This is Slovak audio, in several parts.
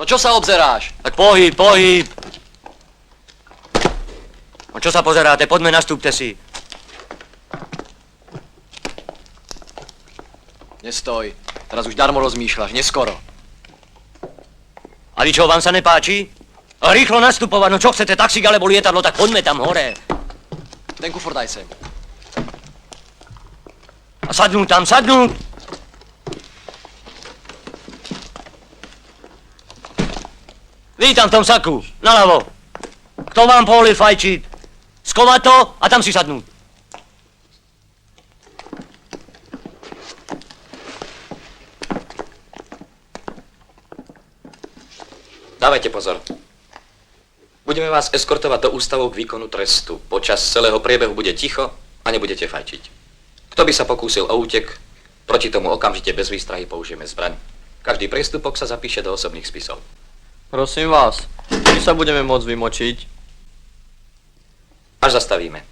No čo sa obzeráš? Tak pohyb, pohyb. No čo sa pozeráte? Poďme, nastúpte si. Nestoj. Teraz už darmo rozmýšľaš, neskoro. A vy čo, vám sa nepáči? A rýchlo nastupovať, no čo chcete, taxík alebo lietadlo, tak poďme tam hore. Ten kufor daj sem. A sadnúť tam, sadnúť. Vy tam v tom saku, naľavo. Kto vám povolil fajčiť? Skovať to a tam si sadnúť. Dávajte pozor. Budeme vás eskortovať do ústavu k výkonu trestu. Počas celého priebehu bude ticho a nebudete fajčiť. Kto by sa pokúsil o útek, proti tomu okamžite bez výstrahy použijeme zbraň. Každý priestupok sa zapíše do osobných spisov. Prosím vás, či sa budeme môcť vymočiť? Až zastavíme.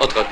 Odchod.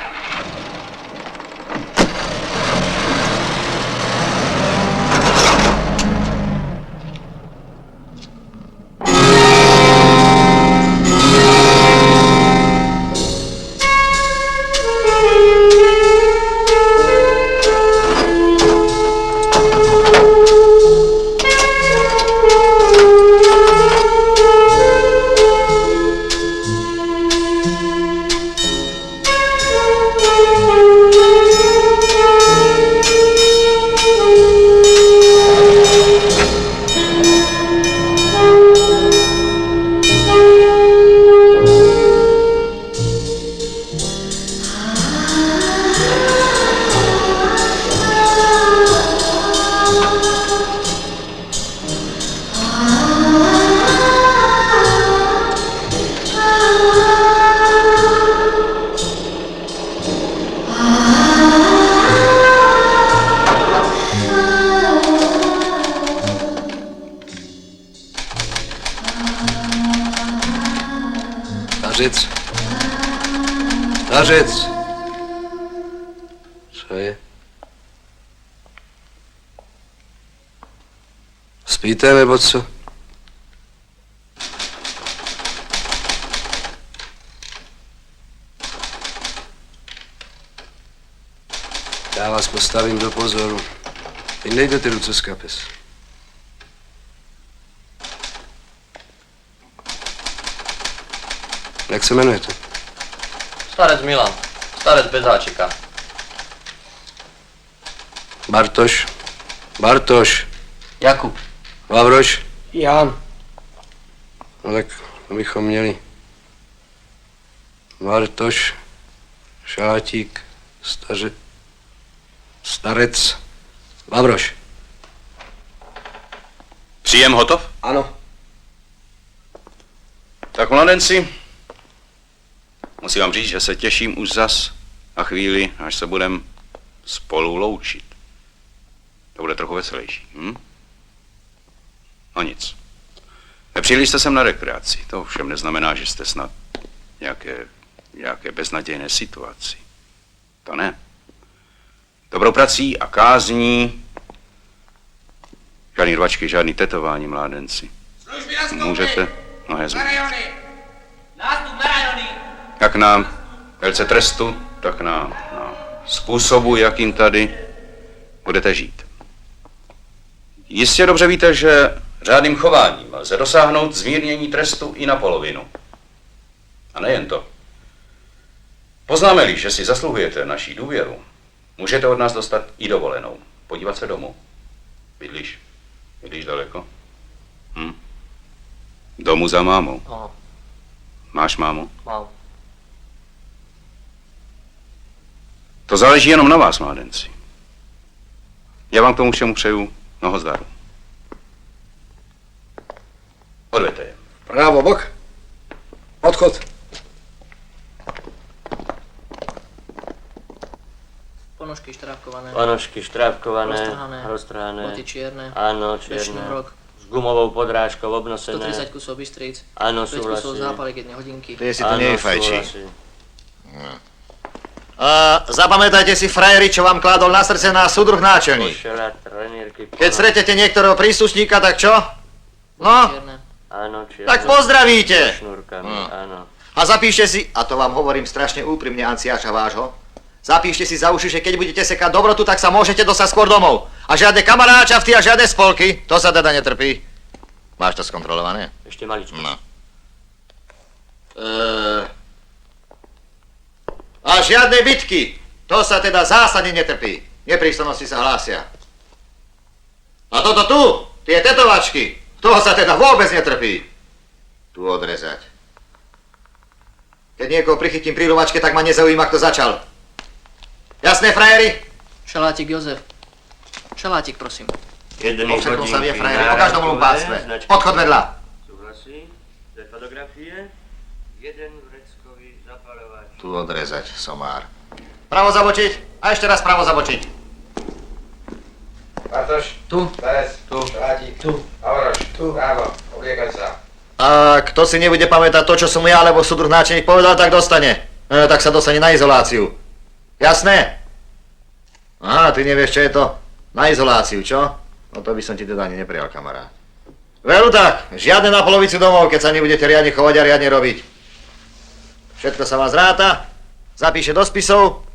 Stařec. Stařec. Co je? Spíte, nebo co? Já vás postavím do pozoru. Vyndejte ty ruce z kapes. Jak se jmenujete? Starec Milan. Starec bez háčika. Bartoš. Bartoš. Jakub. Lavroš. Jan. No tak bychom měli. Bartoš. Šátík. Starec. Lavroš. Příjem hotov? Ano. Tak mladenci, musím vám říct, že se těším už zas na chvíli, až se budem spolu loučit. To bude trochu veselější, No nic. Nepřijeli jste sem na rekreaci. To ovšem neznamená, že jste snad nějaké beznadějné situaci. To ne. Dobrou prací a kázní. Žádný rvačky, žádný tetování, mládenci. Můžete mnohé změnit. Jak na délce trestu, tak na způsobu, jakým tady budete žít. Jistě dobře víte, že řádným chováním lze dosáhnout zmírnění trestu i na polovinu. A nejen to. Poznáme-li, že si zasluhujete naší důvěru, můžete od nás dostat i dovolenou. Podívat se domů. Bydlíš daleko? Domů za mámou. Ano. Máš mámu? Mám. To záleží jenom na vás, mládenci. Já vám k tomu všemu přeju mnoho zdaru. Odvedte je. Právo, bok. Odchod. Ponožky štrávkované. Ponožky štrávkované, Roztrhané. roztrhané. Boty čierne. Áno, Bez čierne. šnúrok. S gumovou podrážkou obnosené. 130 kusov bystríc. Áno, 5 kusov súhlasím. zápalek, 1 hodinky. Ty si to Áno, nevyfajčí. súhlasím. Zapamätajte si, frajeri, čo vám kládol na srdce náš súdruh náčelník. Košela, trenírky. Keď stretnete niektorého príslušníka, tak čo? No, Čierne. Áno, čierne. tak pozdravíte. So šnúrkami, áno. A zapíšte si, a to vám hovorím strašne úprimne, Anciáša vášho, zapíšte si za uši, že keď budete sekať dobrotu, tak sa môžete dostať skôr domov. A žiadne kamaráčavty a žiadne spolky, to sa teda netrpí. Máš to skontrolované? Ešte maličko. No. A žiadne bitky, to sa teda zásadne netrpí. Neprístojnosti sa hlásia. A toto tu, tie tetovačky, toho sa teda vôbec netrpí. Tu odrezať. Keď niekoho prichytím pri rovačke, tak ma nezaujíma, kto začal. Jasné, frajeri? Šalátik Jozef. Šalátik, prosím. Jedný Ovšetnul sa vie, hodinky frajeri, po každom nárazkové, lumpáctve. značky. Odchod vedľa. Súhlasí. Dve fotografie. Jeden vreckový zapalovač. Tu odrezať, somár. Pravo zabočiť a ešte raz pravo zabočiť. Bartoš. Tu. Starec. Tu. Šalátik. Tu. Havoroš. Tu. Právo. Obliekaj sa. A kto si nebude pamätať to, čo som ja alebo súdruh náčelník povedal, tak dostane. Tak sa dostane na izoláciu. Jasné? Aha, ty nevieš, čo je to? Na izoláciu, čo? No to by som ti teda ani neprijal, kamarát. Veru tak, žiadne na polovicu domov, keď sa nebudete riadne chovať a riadne robiť. Všetko sa vám zráta, zapíše do spisov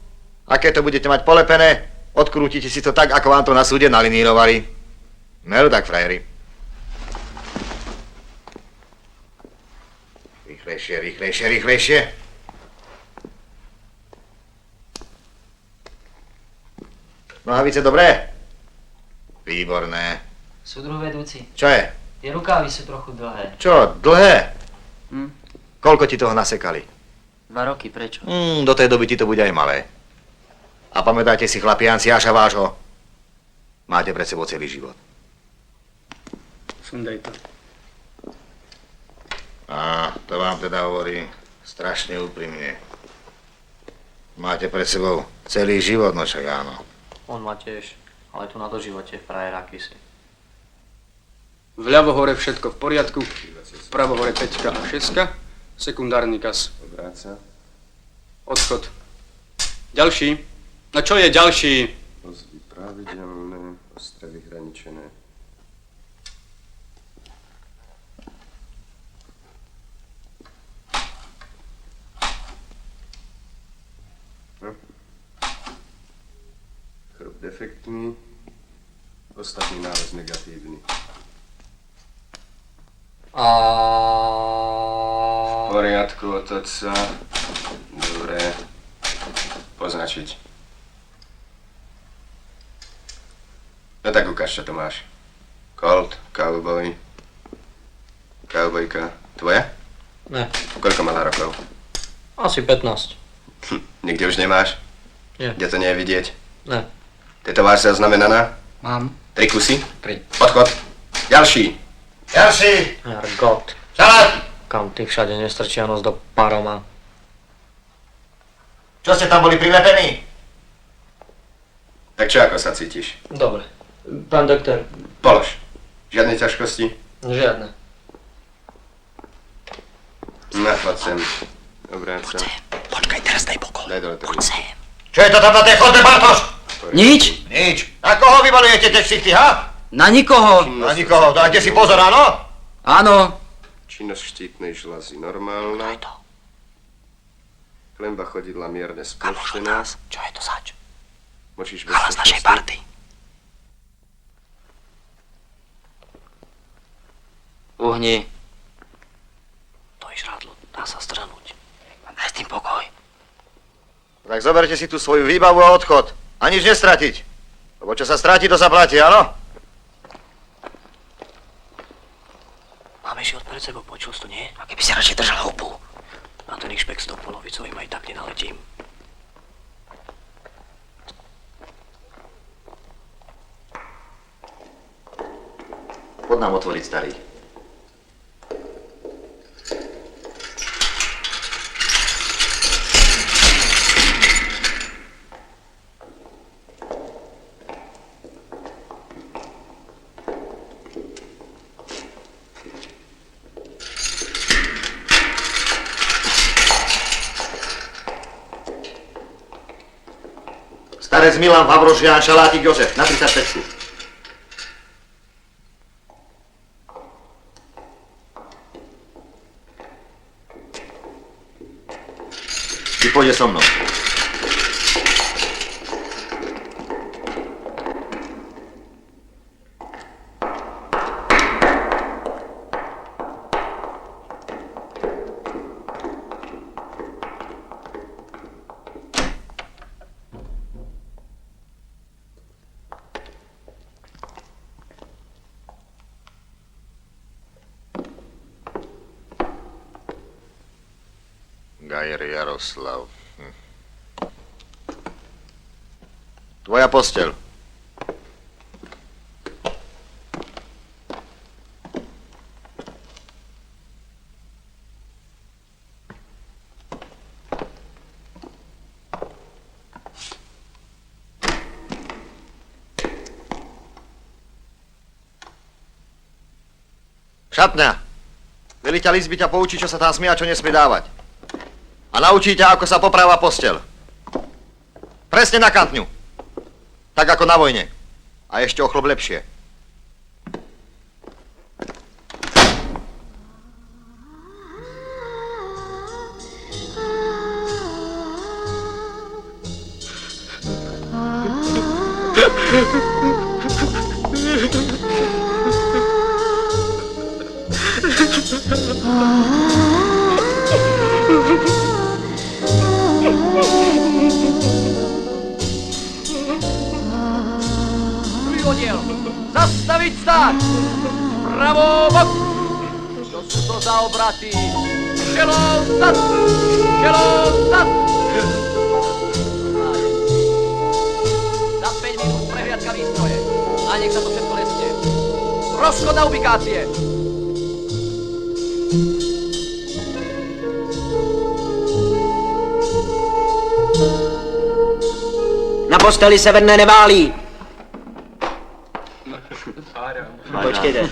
a keď to budete mať polepené, odkrútite si to tak, ako vám to na súde nalinírovali. Veru tak, frajeri. Rýchlejšie, rýchlejšie, rýchlejšie. Nohavice dobré? Výborné. Súdruh vedúci, Čo je? tie rukávy sú trochu dlhé. Čo, dlhé? Koľko ti toho nasekali? 2 roky, prečo? Do tej doby ti to bude aj malé. A pamätajte si, chlapi, Anciáša vášho. Máte pred sebou celý život. Sundaj to. A to vám teda hovorí strašne úprimne. Máte pred sebou celý život, no však áno. On má tiež, ale tu na doživote, frajer akýsi. Vľavo hore všetko v poriadku, vpravo hore 5 a 6, sekundárny kas. Vráca. Odchod. Ďalší. No čo je ďalší? Pozvy pravidelné, ostre vyhraničené. Chrup defektný, ostatný nález negatívny. V poriadku, otoč sa. Dobre. Poznačiť. No tak ukáž, čo to máš. Colt, cowboy. Cowboyka. Tvoja? Ne, Koľko mala rokov? asi 15. Nikde už nemáš? Nie. Kde to nie je vidieť? Ne. Tetováž sa znamenaná? Mám. 3 kusy? 3. Odchod. Ďalší. Ďalší! Hergot. Šalát! Kam ty všade nestrčia nos do paroma. Čo ste tam boli prilepení? Tak čo, ako sa cítiš? Dobre. Pán doktor, Polož. Žiadne ťažkosti? žiadne. No, poď sem. Obráť sa. Počkaj, teraz daj pokoj. Daj dole to. Čo je to tam na tej chodbe, Bartoš? Nič? Nič. Na koho vybalujete tie ksichty, ha? Na nikoho. Na nikoho, dajte si pozor, áno? Áno. Činnosť štítnej žľazy normálna. Klemba chodidla mierne spuštená. Čo je to zač? Močíš Hlas našej party. Uhni. To je žrádlo, dá sa strhnúť. Daj s tým pokoj. Tak zoberte si tú svoju výbavu a odchod. A nič nestratiť. Lebo čo sa stratí, to sa platí, áno? Máme život pred sebou, počul si to, nie? A keby si radšej držal hubu. Na ten špek s tou polovicou im aj tak nenaletím. Chod nám otvoriť, starý. Starec Milan, Vavroš, Ján, Šalátik, Jozef, na 35. Ty pôjde so mnou. Gajer Jaroslav. Tvoja posteľ. Šatňa. Veliteľ izby ťa poučí, čo sa tam smie a čo nesmie dávať. A naučí ťa, ako sa popráva posteľ. Presne na kantňu. Tak ako na vojne. A ešte o chlop lepšie. Odjel. Zastavit stát! Pravo bok! To sú to za obraty! Čelo stát! Čelo stát! Za 5 minút prehliadka výstroje. A nech sa to všetko nesne. Rozchod na ubikácie! Na posteli se ve dne neválí. Počkejte.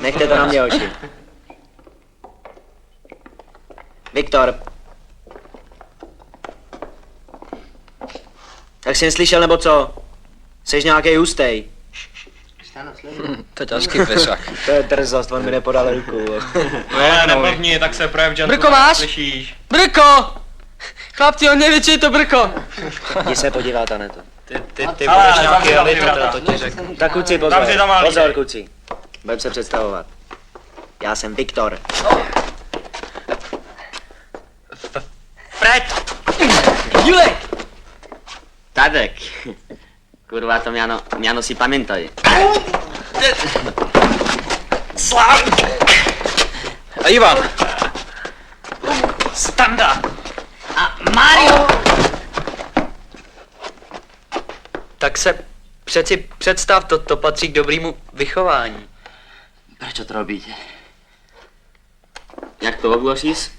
Nechte to na mě oči. Viktor. Tak jsi neslyšel nebo co? Seš nějaký hustej. To je ťažký fešák. To je drzost, on mi nepodal ruku. Ne, neblbni, tak se projev, že Brko máš? slyšíš. Brko! Chlapci, on neví, či je to brko. Jdi se podívat, Aneto. Ty budeš nějaký elit, to ti řeknu. Tak kluci, pozor. Pozor, kluci. Budem se představovat. Já jsem Viktor. Fred! Julek! Tadek. Kurva, to Jano si pamiętaj. A Ivan! Standa! A Mario! Tak se přeci představ, to patří k dobrýmu vychování. Proč to robíte? Jak to ogłosisz?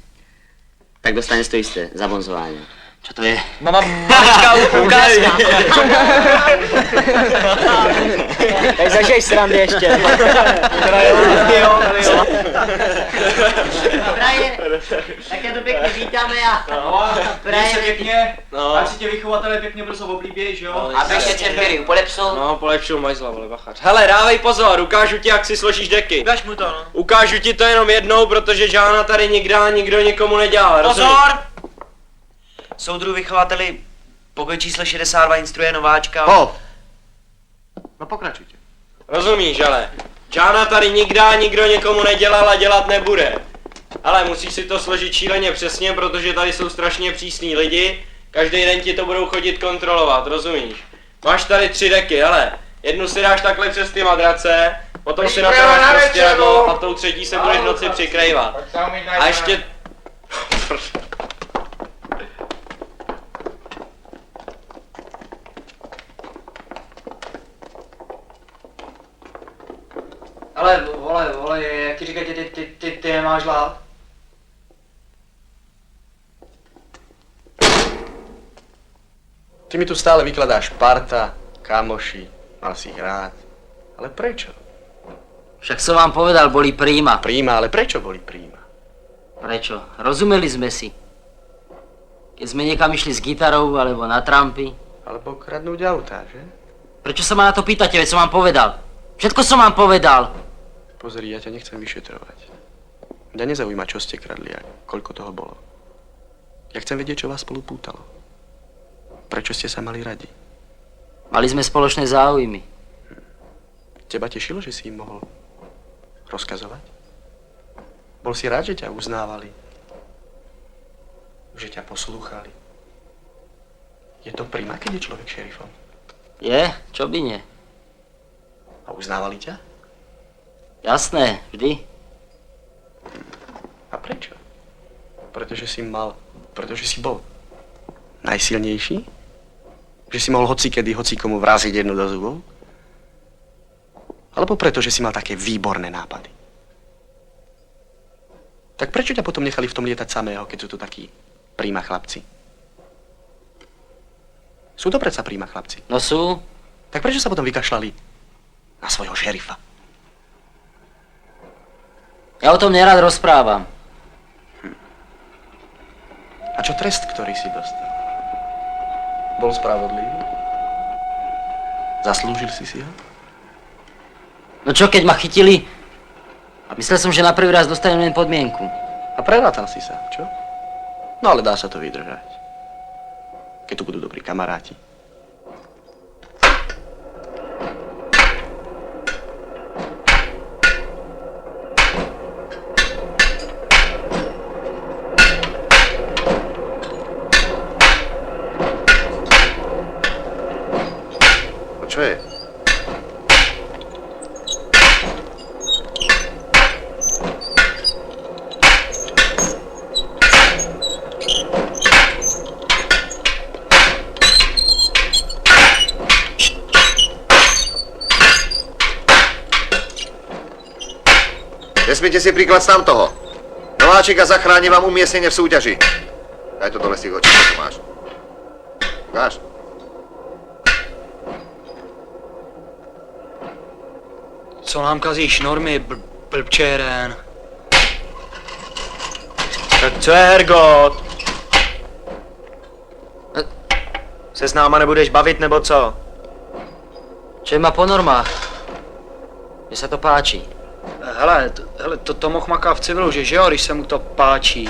Tak dostaniesz to jisté, za bonzování. Co to je? Mama, maličká ukázka. Tak zažij srandy ještě. Brian, tak já to pěkně vítáme a... Měj se pěkně, ať si tě vychovatelé pěkně brzo oblíběj, že jo? A ještě červery, polepšou? No, polepšil majzla, vole, bachař. Hele, dávej pozor, ukážu ti, jak si složíš deky. Ukaž mu to, no. Ukážu ti to jenom jednou, protože žádná tady nikdy a nikdo nikomu nedělal, rozumíš? Pozor! Soudru vychovateli, pokoj číslo 62 instruuje nováčka. Pol! No pokračujte. Rozumíš, ale žádná tady nikdy a nikdo nikomu nedělal a dělat nebude. Ale musíš si to složit šíleně přesně, protože tady jsou strašně přísní lidi. Každý den ti to budou chodit kontrolovat, rozumíš? Máš tady 3 deky, ale jednu si dáš takhle přes ty madrace, potom si na to dáš prostěradlo a tou třetí se budeš v noci přikrývat. A ještě... Ale vole, jak ti říkají, ty nemáš rád? Ty mi tu stále vykladáš parta, kamoši, mal si ich rád. Ale prečo? Však som vám povedal, boli príjma. Príjma, ale prečo boli príjma? Prečo? Rozumeli sme si. Keď sme niekam išli s gitarou, alebo na trampy. Alebo kradnúť autá, že? Prečo sa ma na to pýtate, veď som vám povedal. Všetko som vám povedal. Pozri, ja ťa nechcem vyšetrovať. Mňa nezaujíma, čo ste kradli a koľko toho bolo. Ja chcem vedieť, čo vás spolu pútalo. Prečo ste sa mali radi? Mali sme spoločné záujmy. Teba tešilo, že si im mohol rozkazovať? Bol si rád, že ťa uznávali? Že ťa poslúchali? Je to prima, keď je človek šerifom? Je? Čo by nie? A uznávali ťa? Jasné, vždy. A prečo? Pretože si bol najsilnejší? Že si mohol hocikedy, hocikomu vraziť jednu do zubov? Alebo preto, že si mal také výborné nápady? Tak prečo ťa potom nechali v tom lietať samého, keď sú tu takí príjma chlapci? Sú to predsa príjma chlapci. No sú. Tak prečo sa potom vykašľali na svojho šerifa? Ja o tom nerad rozprávam. A čo trest, ktorý si dostal? Bol spravodlivý? Zaslúžil si ho? No čo, keď ma chytili? Myslel som, že na prvý raz dostanem len podmienku. A prelátal si sa, čo? No ale dá sa to vydržať. Keď tu budú dobrí kamaráti. Čo je? Vezmite si príklad z tamtoho. Nováček a zachráni vám umiestnenie v súťaži. Daj to dole z tých očí, čo tu máš. Ukáž? Co nám kazíš normy, blbčeren? Tak co je, Hergot? Se s náma nebudeš bavit, nebo co? Čo je ma po normách? Mne sa to páči. Hele, to mohl maká v civilu, že jo, když se mu to páčí.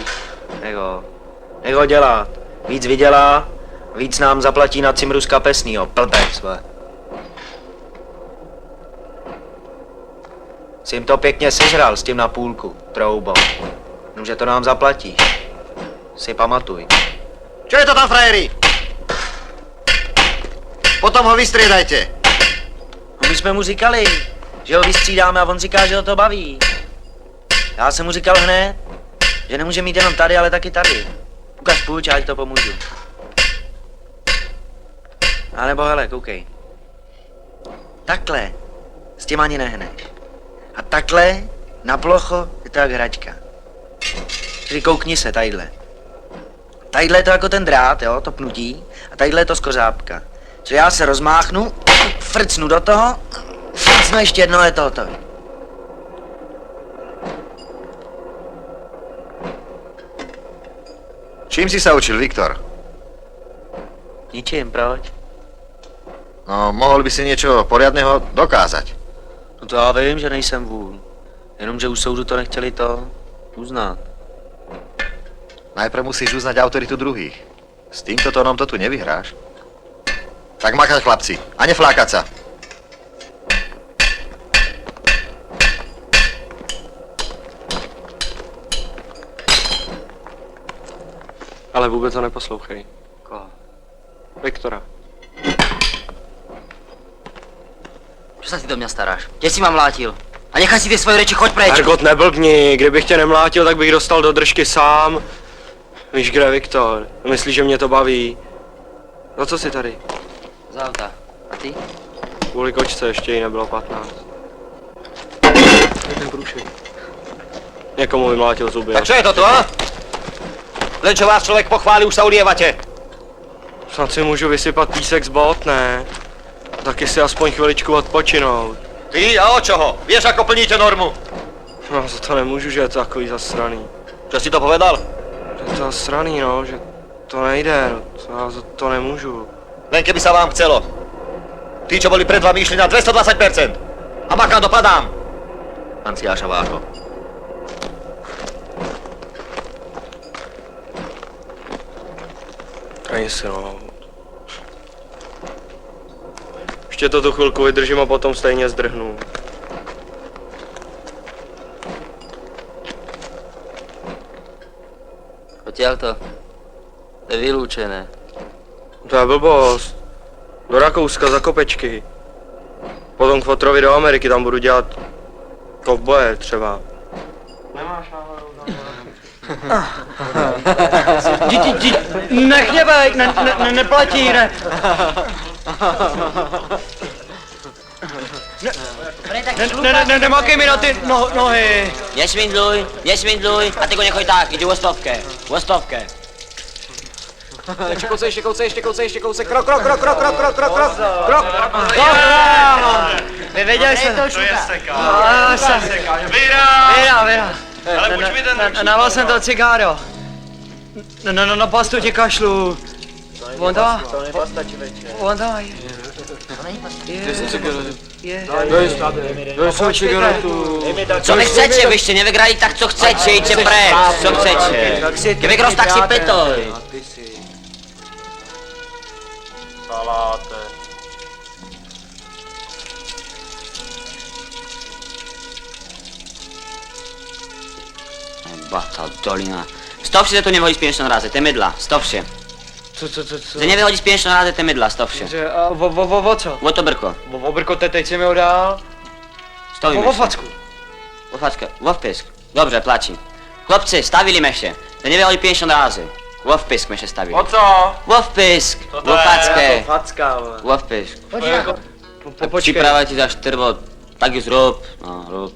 Nech ho dělat. Víc vydělá, víc nám zaplatí na cimru z kapesnýho, blbec, vole. Jsi jim to pěkně sežral s tím na půlku, troubou. Že to nám zaplatíš. Si pamatuj. Čo je to tam, frajeri? Potom ho vystriedajte. My jsme mu říkali, že ho vystřídáme a on říká, že ho to baví. Já jsem mu říkal hned, že nemůže mít jenom tady, ale taky tady. Ukaž půjč, ať to pomůžu. A nebo hele, koukej. Takhle s tím ani nehneš. A takhle na plocho je to jak hračka. Tedy koukni se, tadyhle. Tadyhle je to jako ten drát, jo, to pnutí. A tadyhle je to skořápka. Co já se rozmáchnu, frcnu do toho, frcnu ještě jedno, je to hotový. Čím si sa učil, Viktor? Ničím, proč? No, mohol by si niečo poriadného dokázať. No to já vím, že nejsem vůl. Jenomže u soudu to nechtěli to uznat. Najprv musíš uznať autoritu druhých. S týmto tónom to tu nevyhráš. Tak makať, chlapci, a neflákať sa. Ale vůbec ho neposlouchej. Koho? Viktora. Čo sa ty do mňa staráš? Kde si ma mlátil? A nechaj si tie svoje reči, choď preč! Hergot, neblbni, kdybych tě nemlátil, tak bych dostal do držky sám. Víš, kde je Viktor? Myslíš, že mě to baví? No co jsi tady? Z auta. A ty? Kvůli kočce ještě jí nebylo 15. Ten průšvih. Někomu vymlátil zuby. Tak co je to tu, a? Len čo vás člověk pochválí, už se ulievate. Snad si můžu vysypat písek z bot, ne? Taky si aspoň chviličku odpočinout. Ty a o čoho? Vieš, ako plníte normu? No, za to nemůžu, že je to takový zasraný. Čo si to povedal? Že je to zasraný, no, že to nejde, no, já za to nemůžu. Len keby sa vám chcelo. Tí, čo boli pred vami, išli na 220%. A makám dopadám. Anciáša vášho. Ani se, no. Ještě to tu chvilku vydržím a potom stejně zdrhnu. Odtiaľto. To je vylúčené. To je blbost. Do Rakouska za kopečky. Potom k fotrovi do Ameriky, tam budu dělat kovboje třeba. Nemáš náhodou Nechněvej, neplatí, ne. Nemakej mi na ty nohy. Nešvindluj, a ty go nechoj tak, jdi o stovke. Ještě kousek, krok. Vyvěděl jsem. To je seká. Vyra. Ale pojď mi ten Nalal jsem to cigáro. Na pastu ti kašlu. On dá. To jsou cigaretu. Co mi chcete, vy ešte nevygrali, tak co chcete, idte preč, co chcete. Keby roz, tak si petoj. saláte. Bata, dolina. Stop si, že to nevyhodí spienečnou ráze, to je mydla, stop si. Co? Že nevyhodí spienečnou ráze, to je mydla, stop si. O co? O to brko. O brko, teď si mi ho dal. Stavíme O se. facku. O facka, o vpisk. Dobře, platí. Chlopci, stavili meše. To nevyhodí spienečnou ráze. O vpisk meše stavili. O co? O vpisk. Co to O je? facke. Facka, vole. O vpisk. Počkej. Připravujte za štrbo, tak ji zrób. No, rób.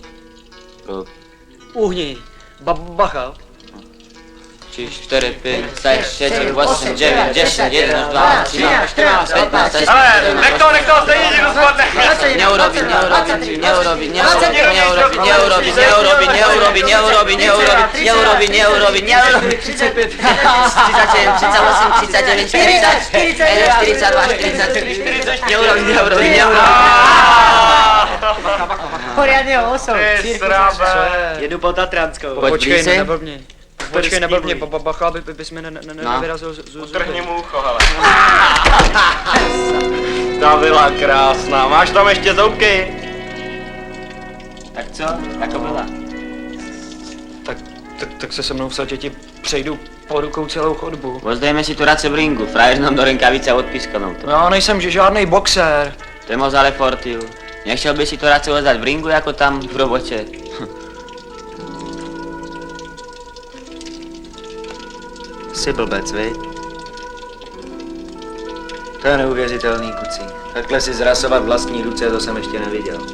Uhni. Bacha. 3, 4, 5, 6, 7, 8, 9, 10, 11, 12, 13, 14, 15, 16, Ale, nech to, stejně ti to spadne. Neurobi, 35, 37, 38, 39, 40, 42, 43, neurobi. Poriadně oso. Ty srabe. Jedu po Tatranskou. Počkej, neblbni, bacha, aby bys mi nevyrazil z... Utrhni mu ucho, hele. Ta byla krásná. Máš tam ještě zoubky? Tak co? Jako byla? Tak se mnou v satě ti přejdu po rukou celou chodbu. Vozdejme si tu race v ringu, frajer nám do renkavice odpískanou to. Já nejsem žádný boxer. To je moc ale fortil. Nechtěl by si to race ozdať v ringu, jako tam v roboče. Jsi blbec, viď? To je neuvěřitelný, kuci. Takhle si zrasovat vlastní ruce, to jsem ještě neviděl.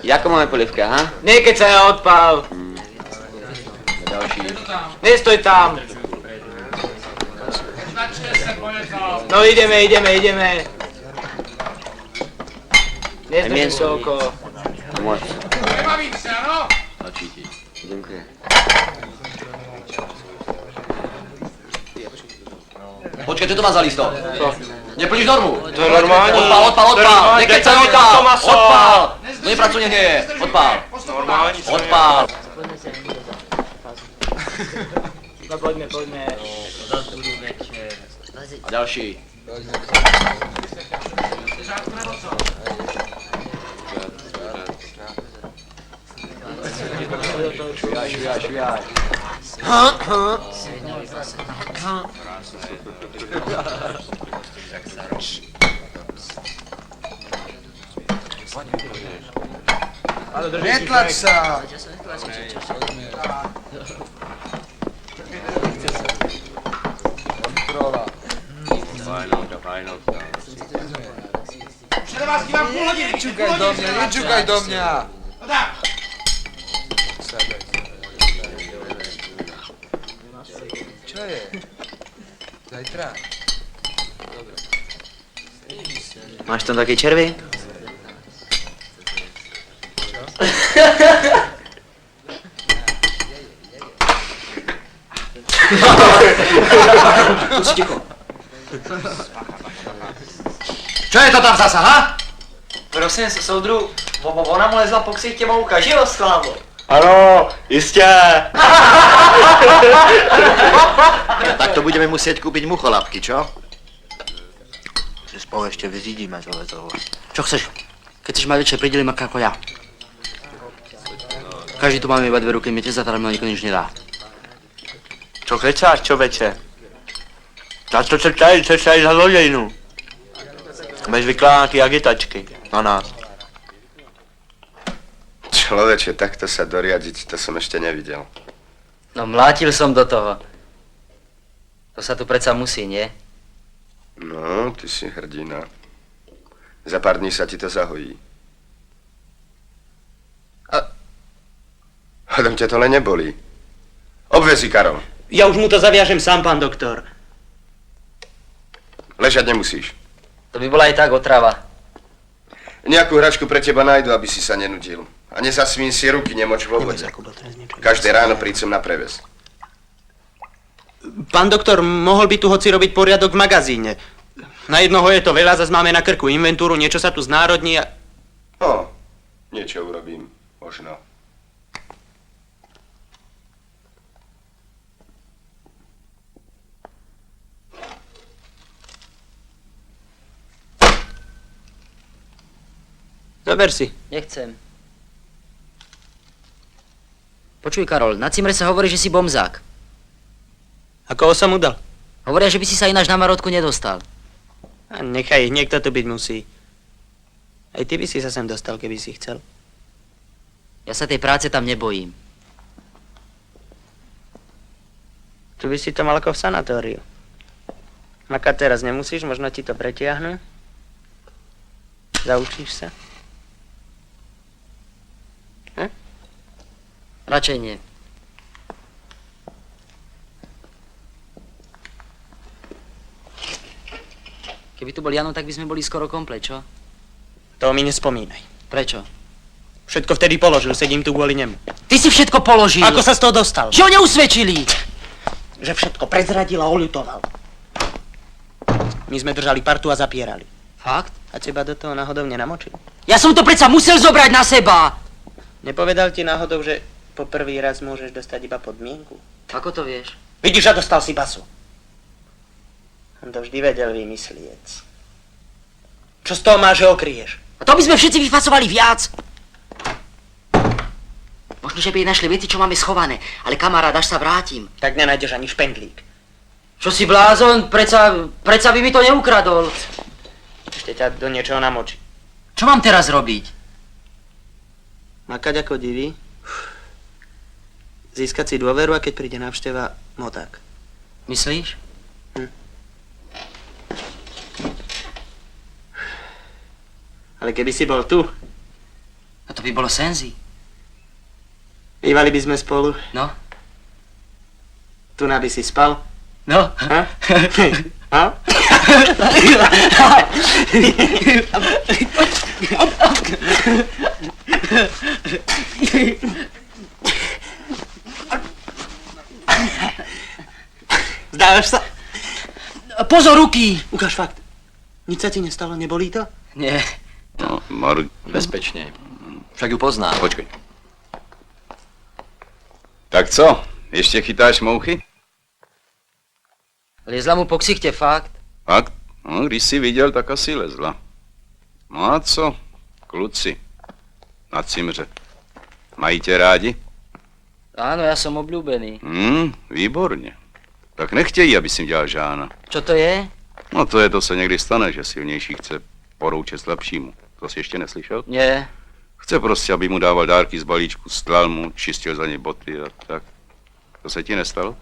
Jako máme polivka, ha? Nejkece, já odpal. Další. Nestoj tam. No jdeme. Nezdrž měso. vysoko. Moc. Děkuji. Počkej, ty to má za listo. Neplníš normu. To je normální. Odpál. Nekecaj, to maso. odpál. To je pracu někde. Odpál. Normální. Odpál. Pojďme. A další. Šujáš. Netlač se. Nečukaj do mňa. Čo je? Zajtra. Máš tam taky červy? Čo je to tam zasa, ha? Prosím, soudru, ona mu lezla po ksichtě moucha, že jo, Sklávo? Ano, jistě. Tak to budeme musieť kúpiť mucholapky, čo? Si spolu ještě vyřídíme tohle. Čo chceš? Keď chceš mať väčšie pridely maka ako ja. Každý tu máme iba dve ruky, mne tiež zadarmo nikto nič nedá. Čo kecáš, čoveče? Na to čekaj za zlodějnu. Bez vykládky agitačky na nás. Človeče, takto sa doriadiť, to som ešte nevidel. No mlátil som do toho. To sa tu predsa musí, nie? No, ty si hrdina. Za pár dní sa ti to zahojí. Hádam ťa to len nebolí. Obvezi, Karol. Já už mu to zaviažem sám, pán doktor. Ležať nemusíš. To by bola aj tak otrava. Nejakú hračku pre teba nájdu, aby si sa nenudil. A nezasvín si ruky, nemoč v obode. Každé ráno príď sem na prevez. Pán doktor, mohol by tu hoci robiť poriadok v magazíne. Na jednoho je to veľa, zase máme na krku inventúru, niečo sa tu znárodní a... No, niečo urobím, možno. Zober si. Nechcem. Počuj, Karol, na Cimre sa hovorí, že si bomzák. A koho som mu dal? Hovoria, že by si sa ináč na Marotku nedostal. A nechaj, niekto tu byť musí. Aj ty by si sa sem dostal, keby si chcel. Ja sa tej práce tam nebojím. Tu by si to mal ako v sanatóriu. Makať teraz nemusíš, možno ti to pretiahnu. Zaučíš sa. Radšej nie. Keby tu bol Jano, tak by sme boli skoro komplet, čo? To mi nespomínaj. Prečo? Všetko vtedy položil, sedím tu kvôli nemu. Ty si všetko položil. Ako sa z toho dostal? Že ho neusvedčili. Že všetko prezradil a oľutoval. My sme držali partu a zapierali. Fakt? A teba do toho náhodou nenamočil? Ja som to predsa musel zobrať na seba. Nepovedal ti náhodou, že po prvý raz môžeš dostať iba podmienku? Ako to vieš? Vidíš, a dostal si basu. On to vždy vedel vymyslieť. Čo z toho máš, že okryješ? A to by sme všetci vyfacovali viac. Možno, že by našli veci, čo máme schované, ale kamarád, až sa vrátim. Tak nenájdeš ani špendlík. Čo si blázon? Predsa by mi to neukradol. Ešte ťa do niečoho namočí. Čo mám teraz robiť? Makať ako divý. Získať si dôveru a keď príde návšteva, moták. Myslíš? Ale keby si bol tu, No to by bolo senzi. bývali by sme spolu, No? tu by si spal. No? Ha? Ha? Zdávaš sa? Pozor, ruky! Ukáž fakt. Nič sa ti nestalo, nebolí to? Nie. No, Mar... Bezpečne. Však ju poznám. Počkej. Tak co? Ještě chytáš mouchy? Liezla mu po ksichte, fakt. Fakt? No, když jsi viděl, tak asi lezla. No a co? Kluci. Na Cimře. Mají tě rádi? Áno, ja som obľúbený. Výborně. Tak nechtějí, aby si dělal žána. Čo to je? No to se někdy stane, že silnější chce poroučet slabšímu. To jsi ještě neslyšel? Nie. Chce prostě, aby mu dával dárky z balíčku, stlal mu, čistil za ně boty a tak. To se ti nestalo?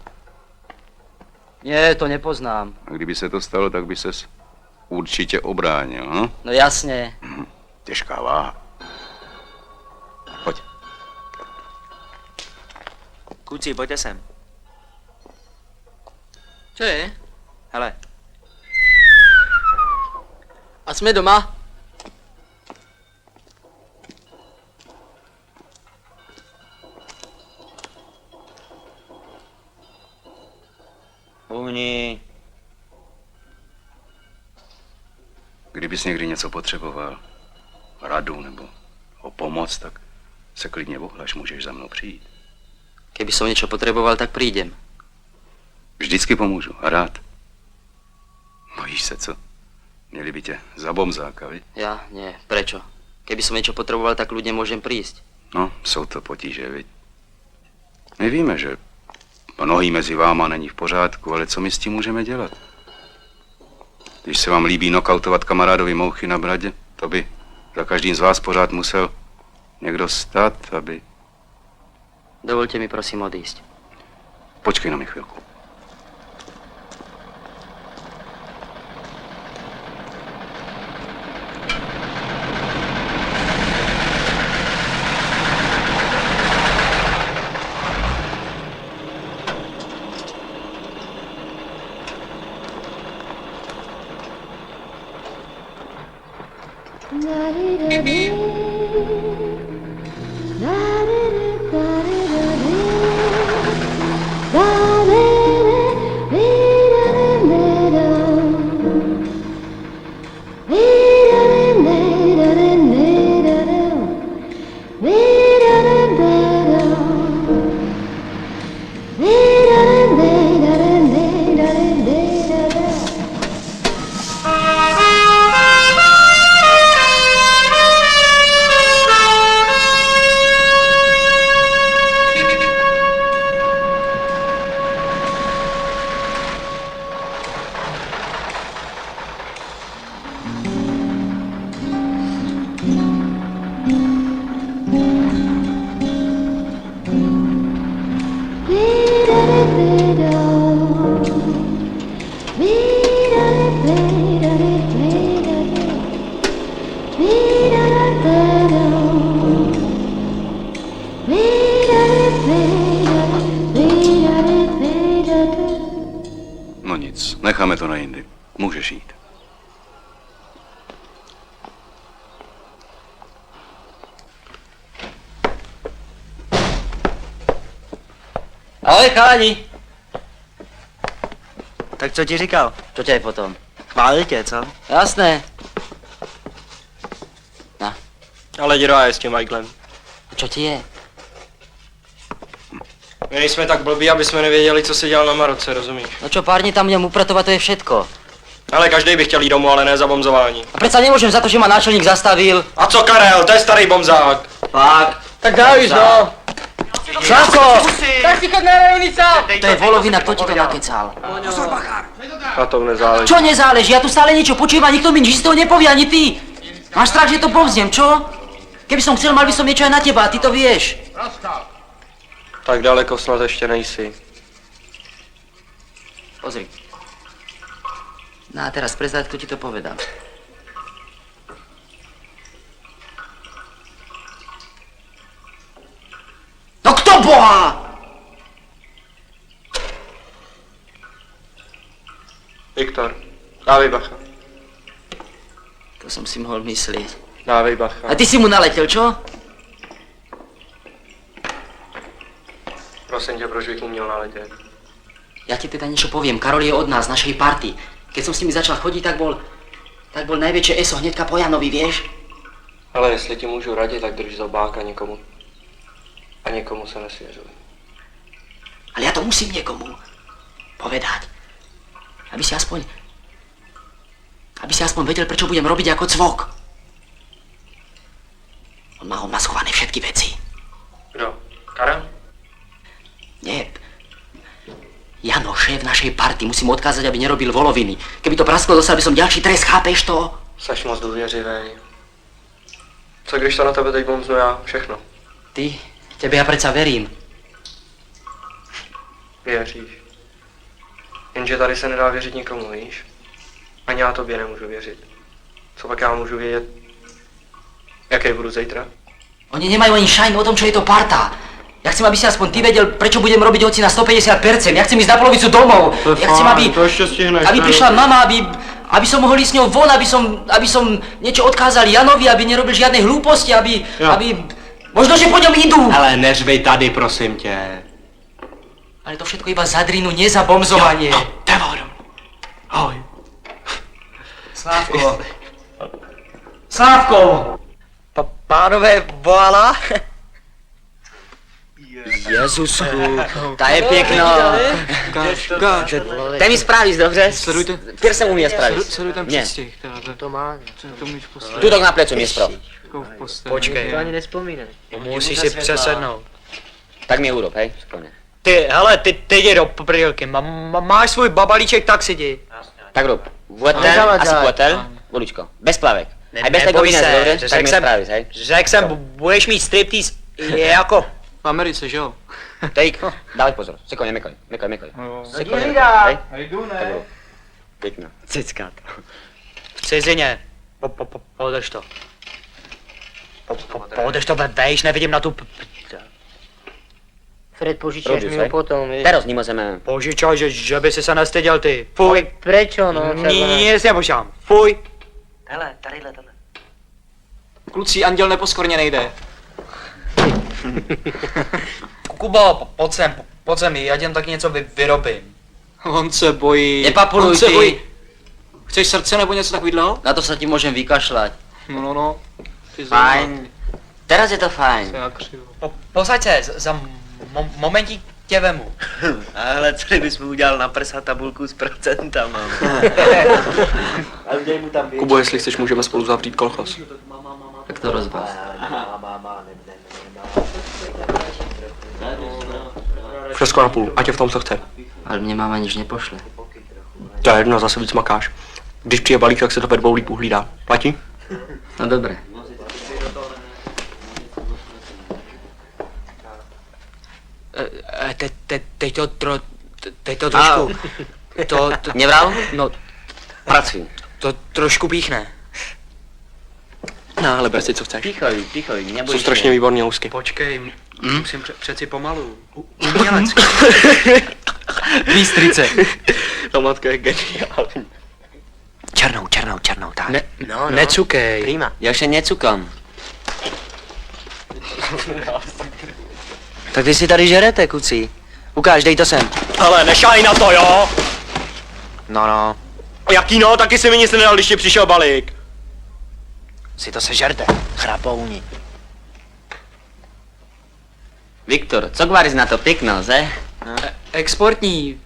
Nie, to nepoznám. A kdyby se to stalo, tak by ses určitě obránil, no? No jasne. Těžká váha. Pojď. Kluci, pojďte sem. Čo je? Hele, A sme doma? Uvni. Kdybys někdy něco potřeboval, radu nebo o pomoc, tak se klidně ohlaš, můžeš za mnou přijít. Keby som niečo potreboval, tak prídem. Vždycky pomůžu a rád. Bojíš se, co? Měli by tě za bomzáka, viď? Ja? Nie. Prečo? Keby som niečo potreboval, tak ľudne môžem prísť. No, jsou to potíže, viď? My víme, že mnohý mezi váma není v pořádku, ale co my s tím můžeme dělat? Když se vám líbí nokautovat kamarádovi mouchy na bradě, to by za každým z vás pořád musel někdo stát, aby... Dovolte mi prosím odísť. Počkej na mě chvilku. No nic, necháme to na jindy. Můžeš jít. Ahoj, chalani. tak co ti říkal? Čo ťa je potom? Chválil tě, co? Jasné. Ale dědo, a je s tím Michaelem. A čo ti je? My nejsme tak blbí, aby jsme nevěděli, co se dělal na Maroce, rozumíš? No čo, pár dní tam budem upratovat, to je všetko. Ale každý by chtěl jít domů, ale ne za bomzování. A predsa nemôžem za to, že ma náčelník zastavil. A co Karel, to je starý bomzák. Fakt. Tak daj už, no. Šáko! Tak si chod na rajovnica! To je volovina, kto ti to nakecal? Na tom nezáleží. Čo nezáleží? Ja tu stále niečo počujem a nikto mi nič z toho nepovie, ani ty. Máš strach, že to povznem, čo? Keby som chcel, mal by som niečo aj na teba, a ty to vieš. Tak daleko snad ještě nejsi. Pozri. No a teraz prezrať, kto ti to povedal. No kto boha? Viktor, dávej bacha. To som si mohol myslieť. Dávej bacha. A ty si mu naletel, čo? Prosím tě, proč bych mu měl naletět? Ja ti teda niečo poviem. Karol je od nás, z našej party. Keď som s nimi začal chodiť, tak bol najväčšie eso hnedka po Janovi, vieš? Ale jestli ti můžu radit, tak drž zobáka někomu. A někomu se nesvěřuj. Ale ja to musím niekomu povedať. Aby si aspoň vedel, prečo budem robiť ako cvok. On má schované všetky veci. Kdo? Karel? Nie. Jano, šéf našej party, musím odkázať, aby nerobil voloviny. Keby to prasklo, dostal by som ďalší trest, chápeš to? Seš moc důvěřivej. Co když to na tebe teď bomznu já? Všechno. Ty, tebe ja predsa verím. Věříš. Jenže tady se nedá věřit nikomu, víš? Ani já tobě nemůžu věřit. Co pak já můžu vědět? Jaké budu zítra? Oni nemajú ani šajn o tom, čo je to parta. Ja chcem, aby si aspoň ty vedel, prečo budem robiť hoci na 150%. Ja chcem ísť na polovicu domov. Ja chcem, aby prišla mama, aby som mohol ísť s ňou von, aby som niečo odkázal Janovi, aby nerobil žiadne hlúposti, aby... Možno, že po ňom idú. Ale neřvej tady, prosím tě. Ale to všetko iba za drinu, nie za bomzovanie. Devor! Ahoj. Slávko. Slávko! Pánové, volala? Jezusku, ta je pěkná. Dej mi zprávíš, dobře? Sledujte. Pěr se umí zprávíš. Sleduj ten Ne. přístih. To má. To mít v posteli. Tutok na plecu mi sprav. Jako v posteli. Počkej. To ani nespomínaj. Musíš si přesednout. Tak mi urob, hej? Skloně. Ty, hele, ty jdi do prdilky. Máš svůj babalíček, tak si jdi. Tak rob. Vuetel, asi vuetel. Voličko. Bez plavek. A bez tego vínez, dobře? Tak mi zprávíš, hej? Řekl jsem, budeš mít striptease jako... V Americe, že jo? Take. Dávej pozor. Sekoně, mekoj. Sekoně. Hej? Tak rob. Pěkná. Cická to. V cizině. Podrž to. Podrž to, vejš, nevidím na tu... Fred, požičíš Produce, mi ho hej? potom, vieš? Teraz nemůžeme. Požičal, že by si se nestyděl ty. Fuj. Prečo, no? Nic nepočám. Fuj. Hele, tadyhle. Kluci, anděl neposkvrně nejde. Kubo, pojď sem, já těm tak něco vyrobím. On se bojí. Nepapuluj On se ty. bojí. Chceš srdce nebo něco takového? Na to sa ti môžem vykašľať. No. Ty Fajn. Teraz je to fajn. Posaď se, za momentík tě vemu. Ale co kdybys mu udělal na prsa tabulku s procentama? Kubo, jestli chceš, můžeme spolu zavřít kolchos. Tak to rozbáš. Všechno na půl, ať je v tom, co chce. Ale mne mama nič nepošle. To je jedno, zase víc makáš. Když přijde balík, tak se to ve dvou líp uhlídá. Platí? No dobre. Teď to trošku... To... Nevral? No, Pracuj. to trošku píchne. No, ale ber si, co chceš. Tichoj, neboj Jsou strašně výborné housky. Počkej, musím přeci pomalu. Umělec. Výstrice. Ta matka je geniální. Černou, tak. No, Necukej. Prima. Já še necukám. Tak vy si tady žerete, kuci. Ukáž, dej to sem. Ale nešaj na to, jo? No. Jaký no, taky si mi nic nedal, když ti přišel balík. Si to sežerte, chrapouni. Viktor, co kvaríš na to pekno, ze? Exportní.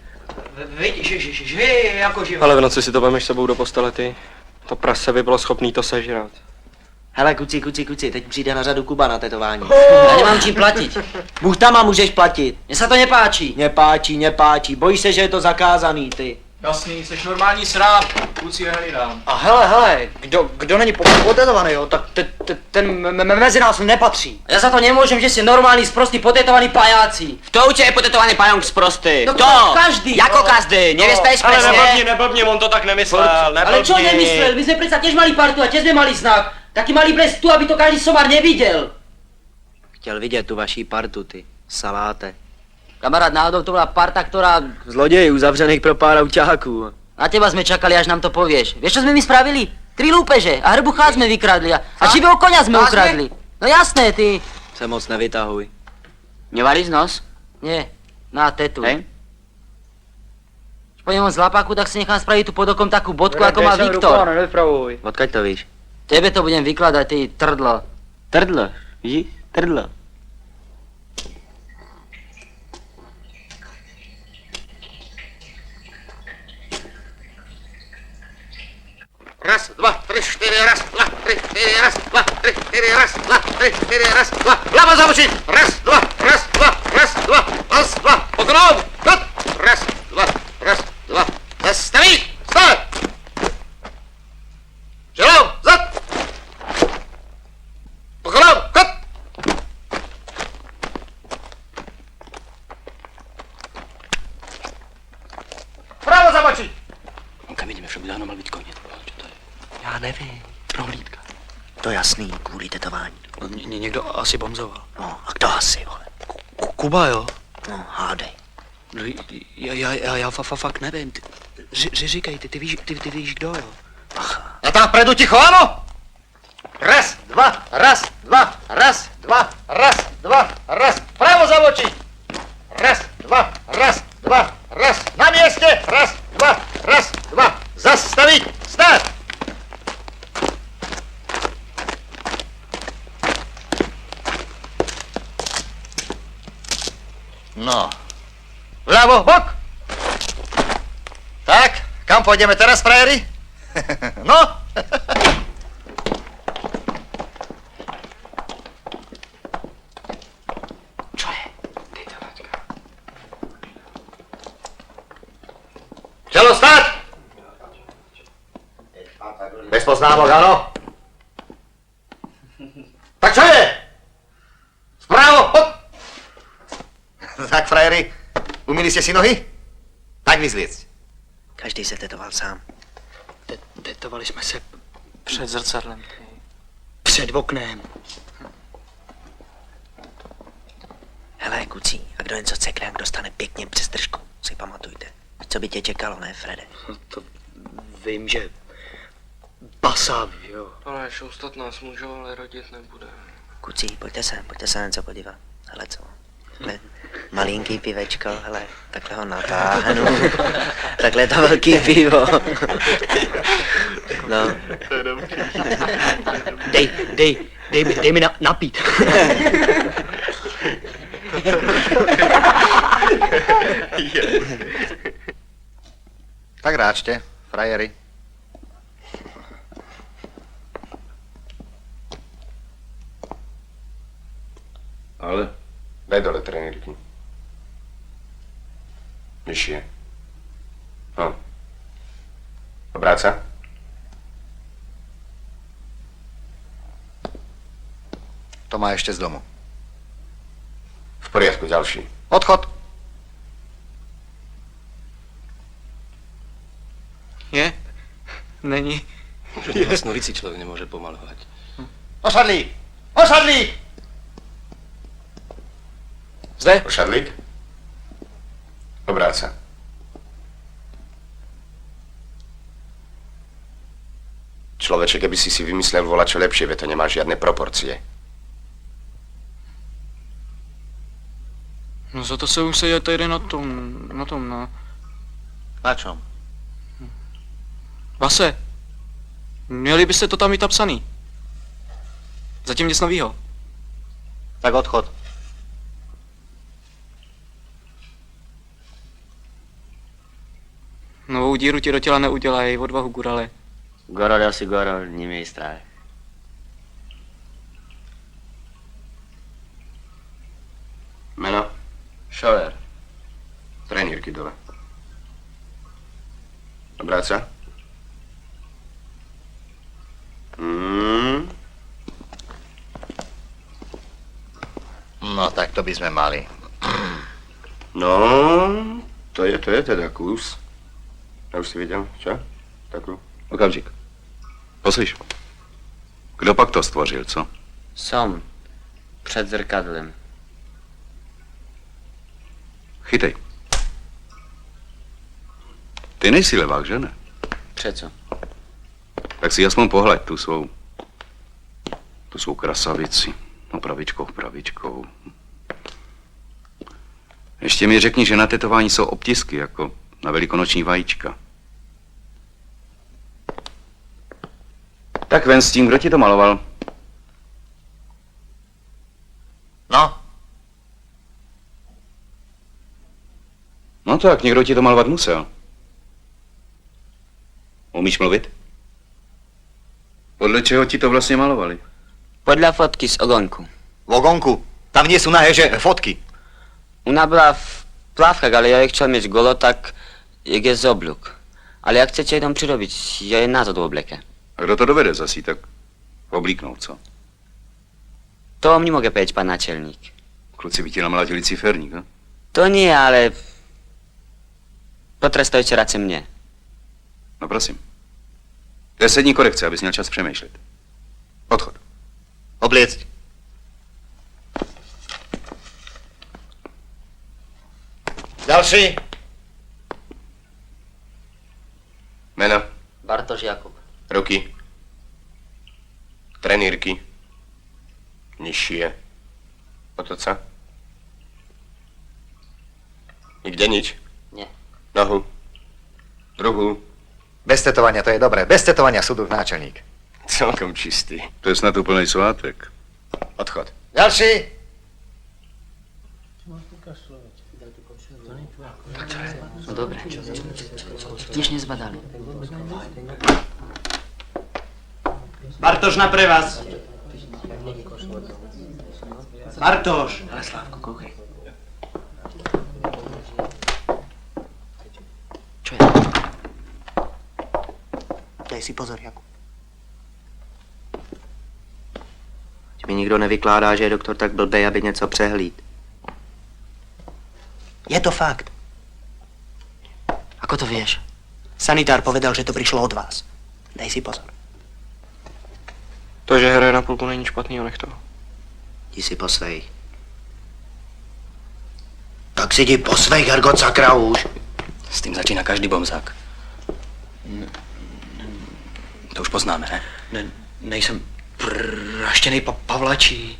Vidíš, že je jako živá. Ale v noci si to vemeš sebou do postele, ty. To prase by bylo schopný to sežrat. Hele, kuci, teď přijde na řadu Kuba na tetování. Ja nemám čím platiť. Bůh tam a můžeš platit. Mne sa to nepáči. Nepáčí. Bojíš se, že je to zakázaný, ty. Jasný, jsi normální sráp. Kluci je hlídám. A hele, kdo není potetovaný, jo, tak ten mezi nás nepatří. Ja za to nemôžem, že ste normálni, sprostí, potetovaní pajáci. Kto u tebe je potetovaný pająk sprostý? No Kto? každý. Jako každý, nevěsta je Ale neblbni, on to tak nemyslel, neblbni. Ale čo nemyslel? My sme predsa tiež mali partu a tiež sme mali znak. Taký malý blesk tu, aby to každý somar nevidel. Chtěl vidět tu vaší partu, ty. Saláte. Kamarát, náhodou to bola parta, ktorá... Zloději uzavřených pro pár auťáků. Na teba sme čakali, až nám to povieš. Vieš, čo sme my spravili? 3 lúpeže a hrbuchát sme vykradli a živého koňa sme ukradli. No jasné, ty. Se moc nevytahuj. Nevalíš nos? Nie, na tetu. Hej. Když po něm z lapáku, tak si nechám spraviť tu pod okom takú bodku, ako má Viktor. Odkaď to víš? Tebe to budem vykladať, ty trdlo. Trdlo, víš? Trdlo. Raz, dva, tři, čtyři, raz, dva, tři, čtyři, raz, dva, tři, čtyři, raz, dva, tři, čtyři, raz, dva. Hlava zamočit! Raz, dva, pokonou! Kat! Raz, dva, zastaví! Stát! Želou, zad! Pokonou, kat! Pravo! Že by dáno mal být koniec. Čo to je? Já nevím. Prohlídka. To jasný, kvůli tetování. No, někdo asi bomzoval. No, a kdo asi, vole? Kuba, jo? No, hádej. No, já fakt nevím. Říkej, ty víš kdo, jo? A tam vpredu ticho, ano? Raz, dva, raz, dva, raz, dva, raz, dva, raz. Pravo zamočí. Raz, dva, raz, dva, raz. Na městě. Raz, dva. Zastavit. Stát. No. Vľavo, bok. Tak, kam pôjdeme teraz, frajery? No. Čo je? Dejte laťka. Čelo, stát! Bez poznámok, áno? Tak čo je? Spravo, hop! Tak, frajery, umýli ste si nohy? Tak vyzliecť. Každý se tetoval sám. Tetovali jsme se před zrcadlem. Před oknem. Hele, kucí, a kdo něco cekne, jak dostane pěkně přes držku, si pamatujte. Co by tě čekalo, ne, Frede? To vím, že basa, jo. Ale šoustat nás můžou, ale rodit nebude. Kucí, pojďte se něco podívat. Hele, co? Hele, malinký pivečko, hele, takhle ho natáhnu. Takhle je to velký pivo. No. Dej mi napít. Tak ráčte, frajery. Ale daj dole trenýrky. Vyššie. No. Obráca. To má ešte z domu. V poriadku, ďalší. Odchod. Je? Není. Že vlastnú lici človek nemôže pomalovať. Osadlík! Osadlík! Zde? Ošadlík. Obráca. Človeče, keby si vymyslel volačo lepšie, veď to nemá žiadne proporcie. No za to se usedíte jde na tom, no. Na čom? Vase, měli byste to tam mít napsaný. Zatím nic novýho. Tak odchod. Novou díru ti do těla neudělají, odvahu gurale. Goro, si Goro, neměj strach. Meno? Scholler. Trenírky dole. Obráca. No, tak to by sme mali. No, to je teda kus. Já už si viděl, čo? Takovou. Okamžik. Poslyš. Kdo pak to stvořil, co? Som. Před zrkadlem. Chytej. Ty nejsi levák, že ne? Přeco? Tak si aspoň pohlaď tu svou krasavici. No pravičkou. Ještě mi řekni, že na tetování jsou obtisky, jako na velikonoční vajíčka. Tak ven s tím, kdo ti to maloval? No, No tak, někdo ti to malovat musel. Umíš mluvit? Podle čeho ti to vlastně malovali? Podľa fotky z ogonku. v ogonku. Tam nie sú nahé, že fotky. Ona byla v plavkách, ale já je chtěl mít golo, tak jak je z obluk. Ale jak chcete jenom přirobit, já je na to do obleke. A kdo to dovede zasi tak oblíknout, co? To mě může péť, pan náčelník. Kluci by ti namlátili ciferník, no? To nie, ale potrestajte radce mě. No prosím. 10 dní korekce, abys měl čas přemýšlet. Odchod. Obliecť. Ďalší. Jméno, Bartoš Jakub. roky, trenýrky, nižšie, od oca. Nikde nič. Nie. Nohu, druhou, Bez tetovania, to je dobré. Bez tetovania, súdruh náčelník. celkom čistý. To je snad úplný svátek. Odchod. Ďalší. No dobre. Tiež nezbadali. Bartoš na prevaz. Bartoš. Ale Slávko, koukej. Čo je? Dej si pozor, Jakub. Ať mi nikdo nevykládá, že je doktor tak blbej, aby něco přehlíd. Je to fakt. Ako to vieš? Sanitár povedal, že to přišlo od vás. Dej si pozor. To, že hraje na půlku, není špatný, nech to. Jdi si po svých. Tak si jdi po svých, Hergot sakra už. S tým začína každý bomzák. To už poznáme, ne? Nejsem praštěnej Pavlačí.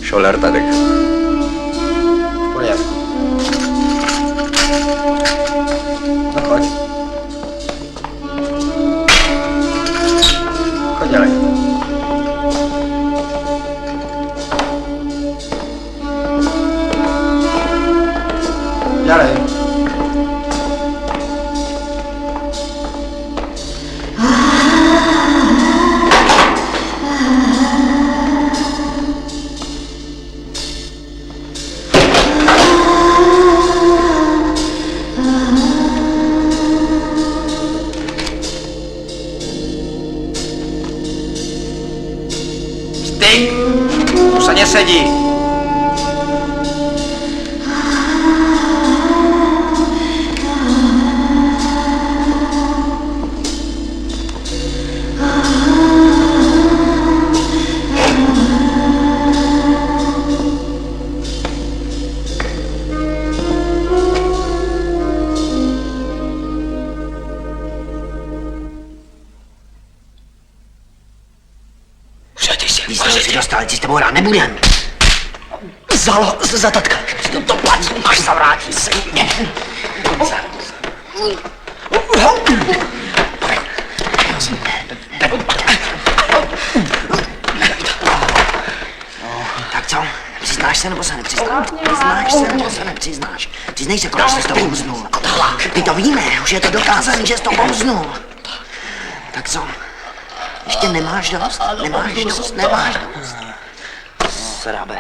Šoler Tadek. Choď ďalej. Ďalej. Styk! Tu se nesedí. Když si dostal, si s tebou hrát nebudem. Zalo, za tatka. To platí, až se vrátí se mě. Tak co? Přiznáš se nebo se nepřiznáš? Přiznáš se nebo se nepřiznáš? Přiznej se, proč jsi to pomznul. My to víme, už je to dokázaný, že jsi to pomznul. Tak co? Ještě nemáš dost? Nemáš dost? Nemáš dost? Srabe.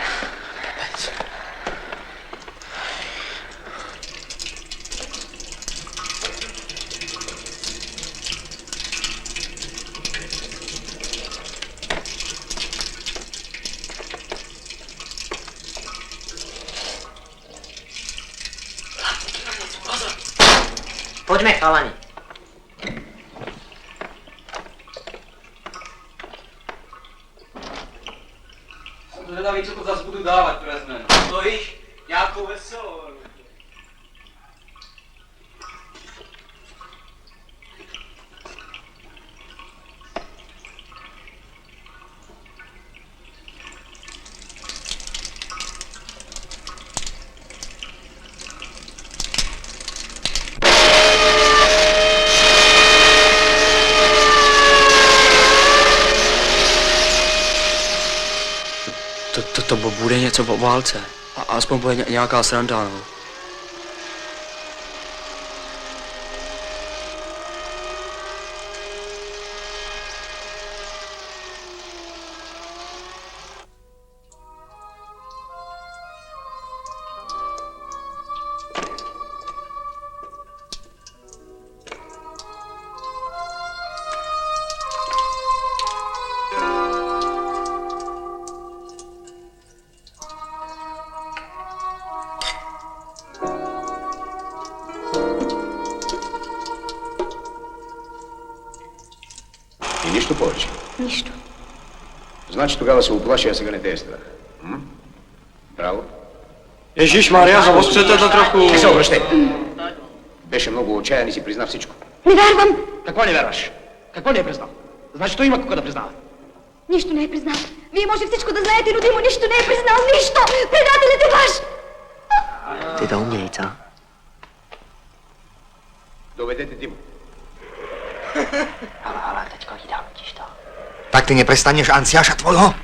Pojďme, chalani. Zvědavý, co to zase budu dávat, vezme. To víš, nějakou veselou. To bude něco o válce. A aspoň bude nějaká sranda, no. И нищо повече. Нищо. Значи тогава се оплаши, а сега не те е страх. Браво. Ježíš Maria, zaostřete to trochu. Не се обръщай. Беше много отчаян и си призна всичко. Не вярвам! Какво не вярваш? Какво не е признал? Значи той има какво да признава. Нищо не е признал. Вие може всичко да знаете, но Димо нищо не е признал. Нищо! Предателят е ваш! Ty to umějí, co? Доведете Димо. Ale, teďko jí dám, vidíš to. Tak ty neprestaneš Anciáša tvojho?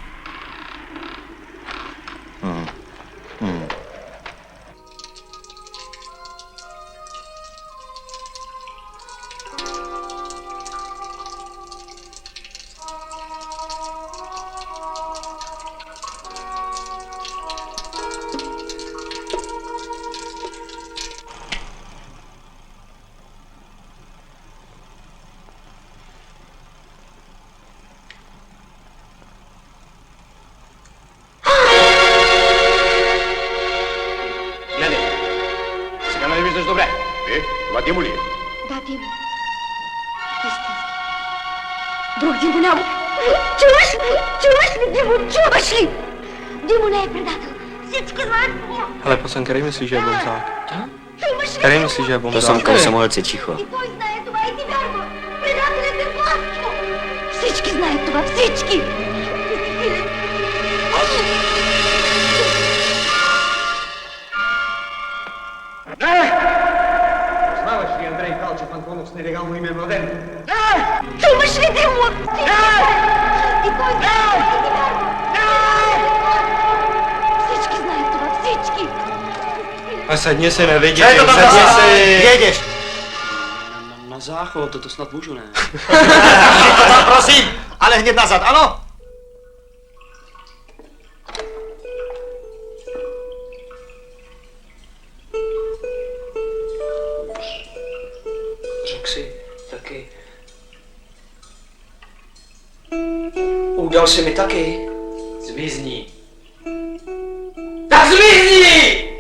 Сега нали виждаш добре? Това Димо ли е? Да, Димо. Истински. Друг Димо няма. Чуваш ли? Чуваш ли, Димо? Чуваш ли? Димо не е предател. Всички знаят това. Hele, posem, který myslíš, že je Bonzák? Чуваш ли? Který myslíš, že je To Bonzák? są komsomolcy, cicho. И той знае това и ти вярва. Предателят е Власко. Всички знаят това. Всички. Знаваш ли, Андрей Калчев, Антонов с нелегално име Младен? Чуваш ли, Димо? И той знае това и ти вярва. Всички знаят това. Всички. A sedni si nevidí, Co je to tam sedni zase? si. Jedeš! Na záchod, to snad můžu, ne? To tam prosím, ale hned nazad, ano? Řekl si taky. Udal si mi taky. Zmizni. Tak zmizni!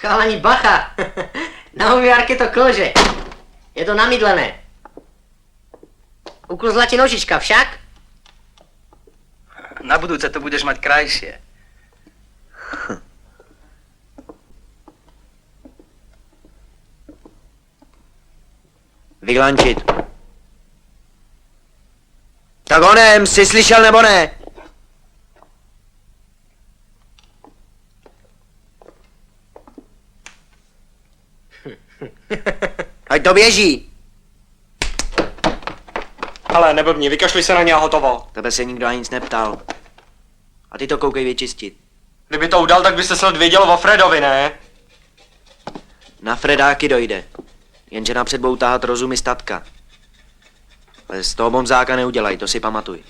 Chalani, bacha! Na umiarke to klože. Je to namydlené. Uklzla ti nožička však? Na budúce to budeš mať krajšie. Vyglančit. Tak onem, jsi slyšel nebo ne? Ať to běží. Ale neblbni, vykašli se na ně a hotovo. Tebe se nikdo ani nic neptal. A ty to koukej vyčistit. Kdyby to udal, tak byste se věděl o Fredovi, ne? Na Fredáky dojde. Jenže napřed budou táhat rozumy statka. Ale z toho Bonzáka neudělají, to si pamatuj.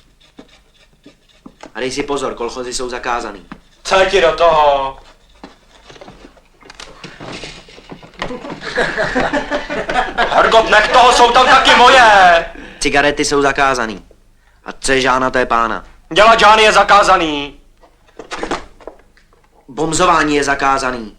A dej si pozor, kolchozy jsou zakázaný. Co ti do toho? Hergot, nech toho, jsou tam taky moje! Cigarety jsou zakázaný. A co je žána, to je pána. Dělat žány je zakázaný. Bomzování je zakázaný.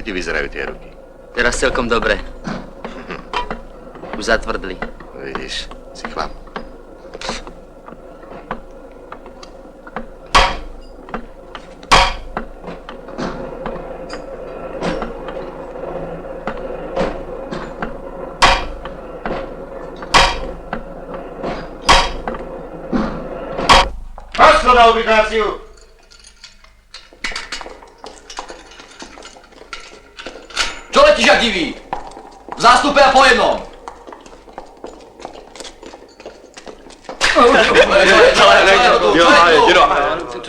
ti vyzerajú tie ruky? Teraz celkom dobre. Už zatvrdli. Vidíš, si chlap. Maslo na ubikáciu! Čo letíš jak divý? V zástupe a po jednom.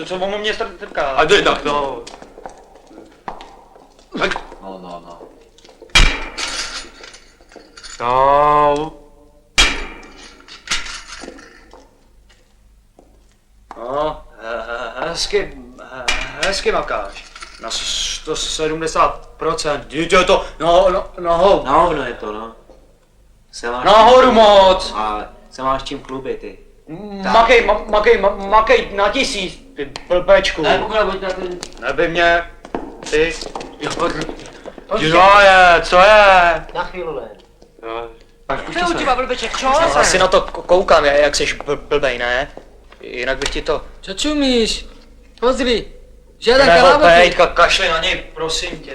Co on mě strká? A jde tak. No. No. No, hezky makáš. Na 170%. Je to, no, Na hovno je to, no. Se máš nahoru moc. Ale se máš čím chlubit, ty. Makej na 1000, ty blbečku. Ne, pokud buď na ten... Neby mě, ty. Co je? Na chvíli len. Neutíva blbeček, čo? Asi na to koukám, jak jsi blbej, ne? Jinak bych ti to... Čo čumíš? Pozri. Žiaden Nehopej, kalaboty. kašli na něj, prosím tě.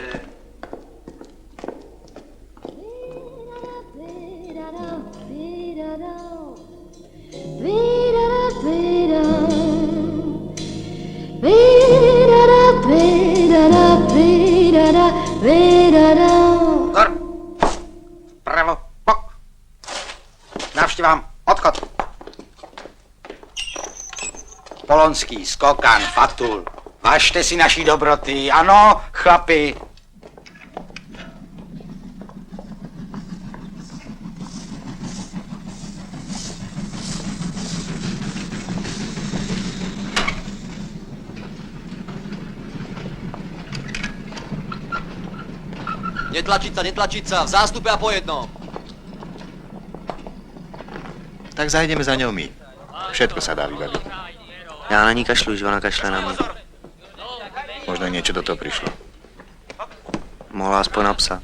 Zor! Pravo, bok! Navštěvám, odchod! Polonský, Skokan, Fatul. Važte si naší dobroty, ano, chlapi. Netlačiť sa, v zástupe a po jednom. Tak zajdeme za ňou my. Všetko sa dá vybaviť. Já na ní kašlu, že ona kašle na mě. Možno niečo do toho prišlo. Mohla aspoň napsat.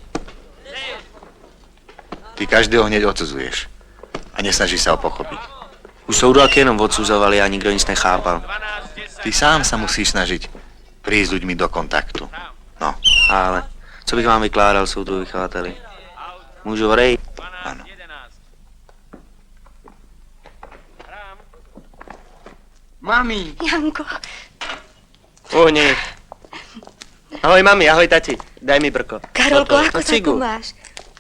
Ty každého hneď odsudzuješ. A nesnažíš sa ho pochopiť. U soudu jak jenom odsuzovali a nikdo nic nechápal. Ty sám sa musíš snažiť prísť s ľuďmi do kontaktu. No, Ale co bych vám vykládal soudu vychovateli? Můžu odejít? áno. Mami. Janko, Uhni. Ahoj mami, ahoj tati. Daj mi brko. Karolko, ako sa cigu. tu máš?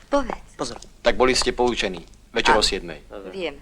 Povedz. Pozor. Tak boli ste poučení. Večer o 7. Viem.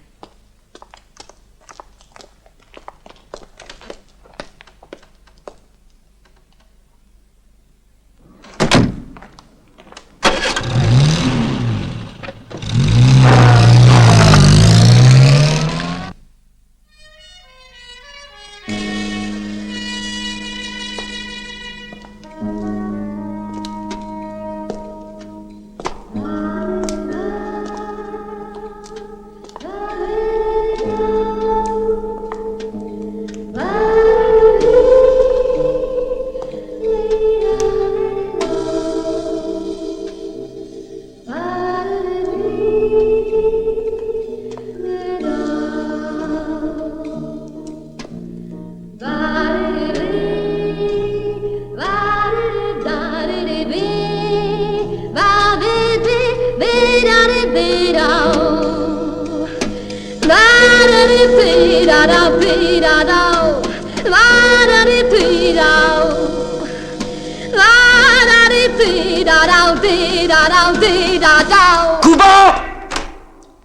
Kubo!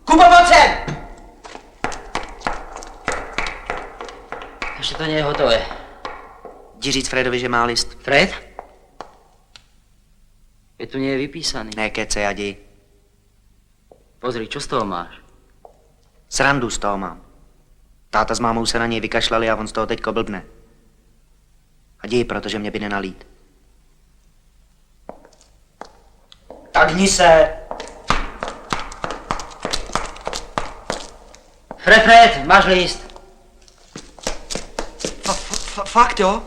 Kubo, poď sem! Ešte to nie je hotové. Jdi říct Fredovi, že má list. Fred? Je tu nie je vypísaný. Ne, kece, Adi. Pozri, čo z toho máš? Srandu z toho mám. Táta s mámou se na něj vykašlali a on z toho teďko blbne. A děj, protože mě by nenalít. Tak hni se. Fred, máš list. Fakt jo?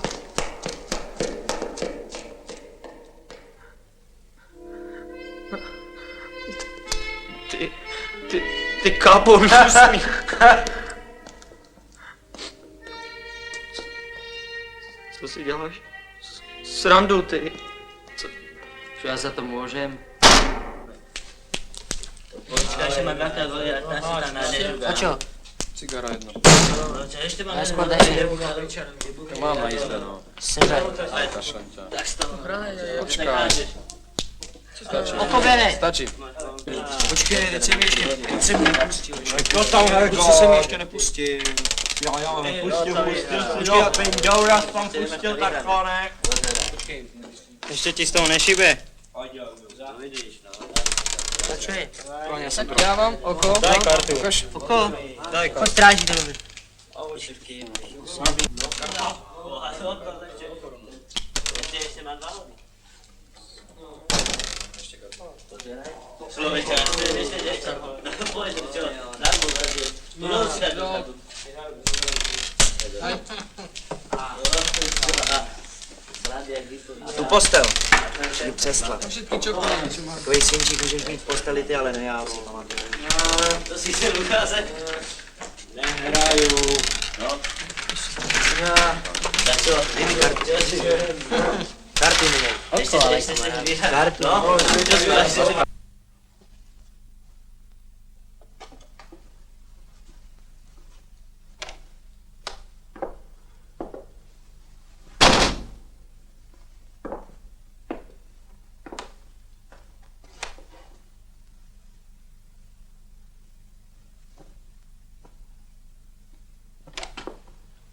Ty kápo, hnusný. Co si děláš? Srandu, ty. Čo ja za to môžem? A čo? Cigara jedno. Ja skôr daj si. Mám na jízde, no. Sebe. Kašlem ťa. Počkaj. Stačí. Okobene. Stačí. Počkej, teď se mi ještě nepustil. To tam Kluci se mi ještě nepustil. Pustil, Pindoura tam pustil takonek. Ještě ti z toho nešibe. Já mám oko. Daj kartu. Oko. Daj kartu. Pojď strážit to. Tu postel. Jdi přeslat. Takový synčík můžeš mít v posteli ty, ale ne já. To si se ukázat. Nehraju. No. Tak co, dej mi kartu. Kartu mi dej. Kartu. No,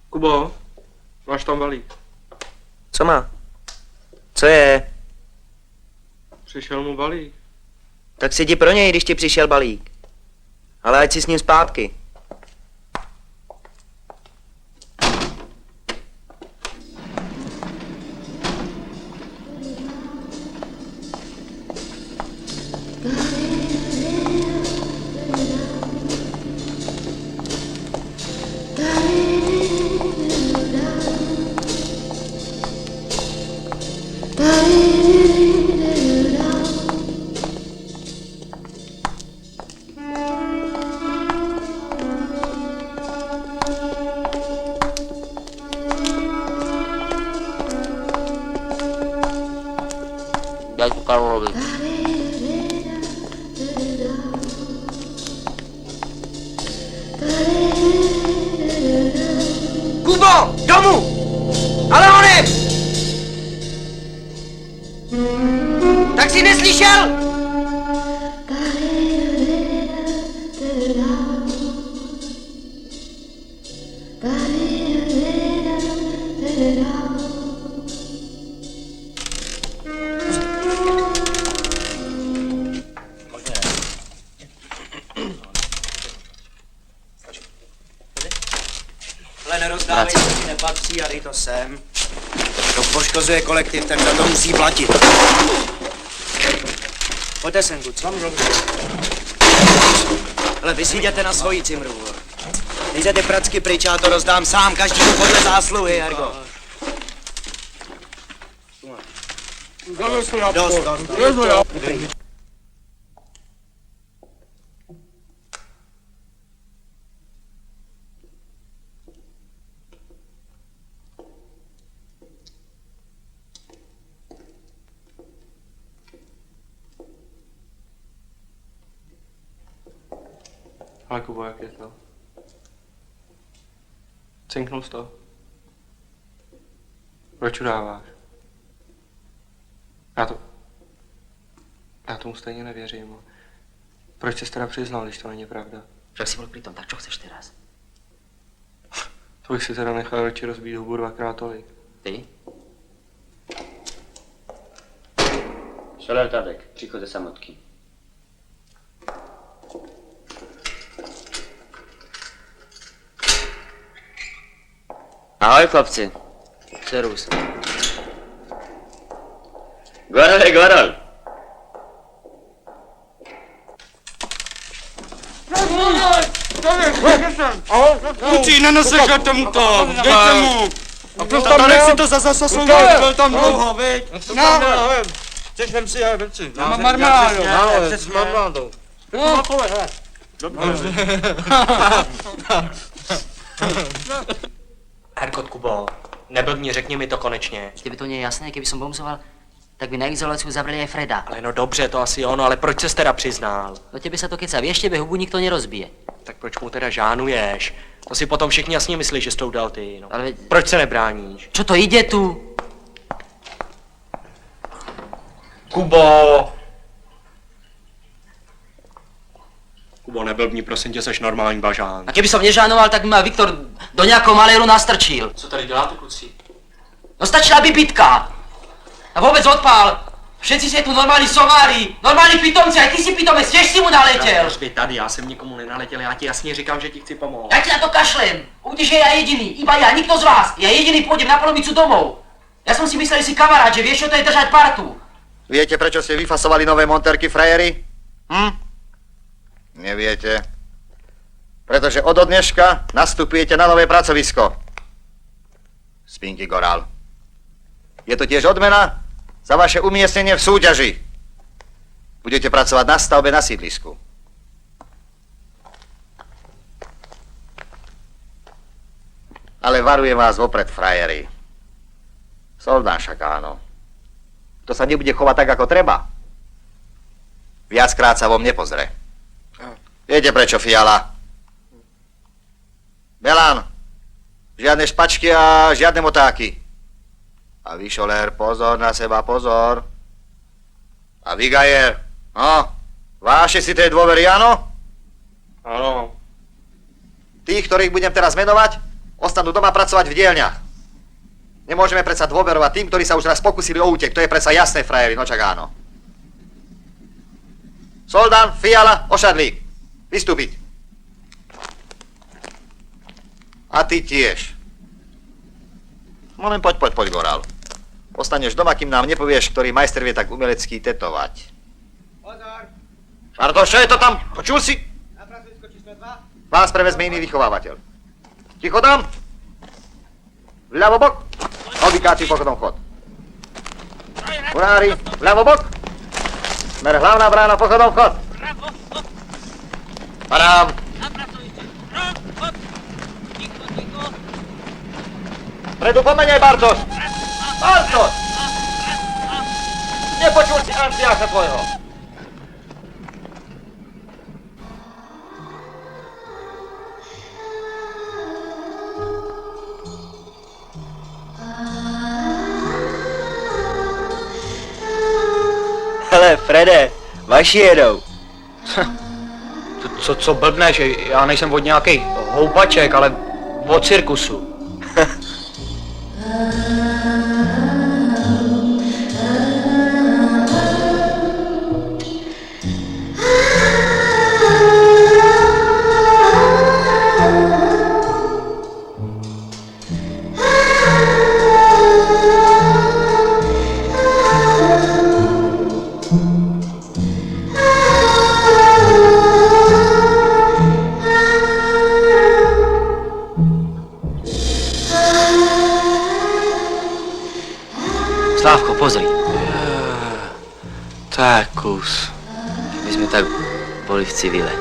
Kubo, máš tam balík. Co má? Co je? Přišel mu balík. Tak si jdi pro něj, když ti přišel balík. Ale ať si s ním zpátky. Daj tu Karolovi. Kubo! Domů! Ale honem! Tak jsi neslyšel? Ale nerozdávej, co ti nepatří a dej to sem. To poškozuje kolektiv, tak za to musí platit. Pojďte sem, kluci. Ale vy si jděte na svoji cimru. Nejděte pracky pryč, já to rozdám sám, každému podle zásluhy, Ergo. Dost. Dobrý. Ale Kubo, jak je to? Cinknul jsi to? Proč udáváš? Já tomu stejně nevěřím. Proč jsi teda přiznal, když to není pravda? Však si bol pri tom, tak čo chceš teraz? To bych si teda nechal radši rozbít hubu dvakrát tolik. Ty? Soler Tadek, příchod ze samotky. Ahoj chlapci. Servus. Gorol. Kluci, neneseš tomu to, dejte mu. Tatarek si to zase zasloužil, byl tam dlouho, viď? No, chceš, vem si, já vem si. Mám marmeládu. Přes marmeládu. No, Herkot Kubo, neblbni, řekni mi to konečně. Kdyby to nie je jasné, keby som bomsoval, tak by na izolaci zavreli aj Freda. Ale no dobře, to asi ono, ale proč ses teda přiznal? Do tebe sa to keca, vieš, tebe hubu nikto nerozbije. Tak proč mu teda žánuješ? To si potom všichni jasně myslí, že jsi to udal ty, no. Ale Proč se nebráníš? čo to ide tu? Kubo! Kubo, neblbni, prosím tě, seš normální bažán. A keby som nežánoval, tak by ma Viktor do nejakého maléru nastrčil. Co tady děláte, kluci? No stačila by bitka. A vôbec odpál. Všetci ste tu normálni somári, normálni pitomci, aj ty si pitomec, tiež si mu naletěl. Rozbij tady, já jsem nikomu nenaletěl, já ti jasně říkám, že ti chci pomoct. Ja ti na to kašlem. Uvidíš, že ja jediný, iba ja, nikto z vás. Ja jediný pôjdem na polovicu domov. Ja som si myslel, že si kamarát, že vieš, čo to je držať partu. Viete, prečo ste vyfasovali nové monterky, frajeri? Neviete. Pretože od dneška nastupujete na nové pracovisko. Spinky Goral. Je to tiež odmena za vaše umiestnenie v súťaži. Budete pracovať na stavbe na sídlisku. Ale varujem vás vopred, frajeri. Soldán však áno. To sa nebude chovať tak, ako treba. Viackrát sa vom nepozrie. Viete prečo, Fiala? Belan, žiadne špačky a žiadne motáky. A vy, Šolér, pozor na seba, pozor. A vy, Gajer, no, váše si tej dôvery, áno? Áno. Tých, ktorých budem teraz menovať, ostanú doma pracovať v dielňach. Nemôžeme predsa dôverovať tým, ktorí sa už raz pokúsili o útek. To je predsa jasné, frajeri, no čak áno. Soldán, Fiala, Ošadlík. Vystúpiť. A ty tiež. No len poď, Goral. Ostaneš doma, kým nám nepovieš, ktorý majster vie tak umelecký tetovať. Pozor! Šarto, čo je to tam? Počul si? Na pracovisko číslo 2. Vás prevezme iný vychovávateľ. Ticho tam! Vľavo bok! Obykáci pochodom chod. Murári, vľavo bok! Smer hlavná brána, pochodom chod. Padám! Predu pomenej, Bartoš! Bartoš! Nepočul si Antiáša tvojho. Hele, Frede, vaši jedou. Co blbneš, já nejsem od nějakých houpaček, ale od cirkusu. Slávko, pozri. Tak kus. My sme tak boli v civile.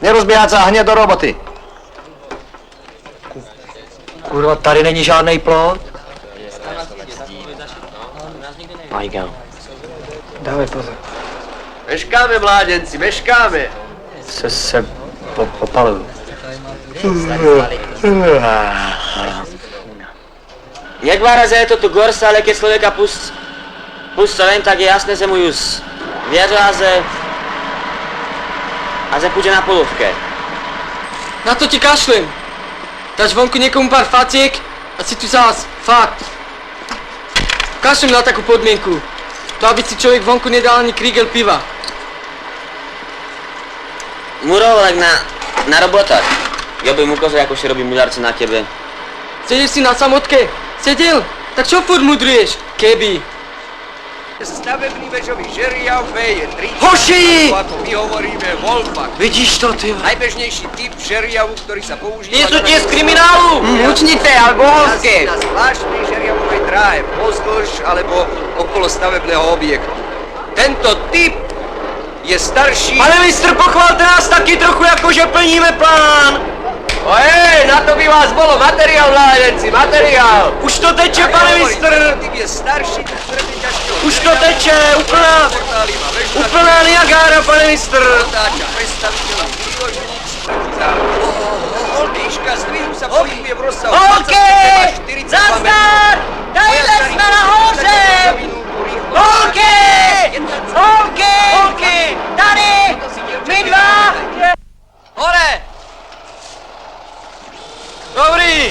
Nerozbíhat sa, hneď do roboty. Kurva, tady není žádnej plot. Michael. Dávej pozor. Meškáme, mládenci, meškáme. Se popaluju. Jak razy je to tu gorsa, ale keď človeka pustí len, tak je jasné, že mu už věří a že půjde na polovke. Na to ti kašlem. Dáš vonku někomu pár facík a si tu zás, fakt. Kašlem na takú podmienku. To, aby si člověk vonku nedal ani krígel piva. Murovek na robotách. Ja by mu ukázal, ako si robí muľarce na tebe. Sedíš si na samotke? Sedel? Tak čo furt mudruješ? Keby. Stavebný vežový žeriav je 30. Hoši! Ako my hovoríme voľba. Vidíš to, ty? Najbežnejší typ žeriavu, ktorý sa používa... Nie sú tie z kriminálu! Mučnice alebo horské! Na zvláštnej žeriavovej dráhe pozdĺž alebo okolo stavebného objektu. Tento typ je starší... Pane mistr, pochválte nás taky trochu, jakože plníme plán! Ojej, na to by vás bolo materiál, mládenci, materiál! Už to teče, pane mistr! Typ je starší, potrebný ťažkého Už to teče, úplná Niagara, pane mistr! Otáča predstaviteľný výložník, výška zdvihu sa pohybuje v rozsahu 25 až 42 Zazdar! Dajle sme nahoře! Holky! Holky! Holky! Tady! My dva! Hore! Dobrý!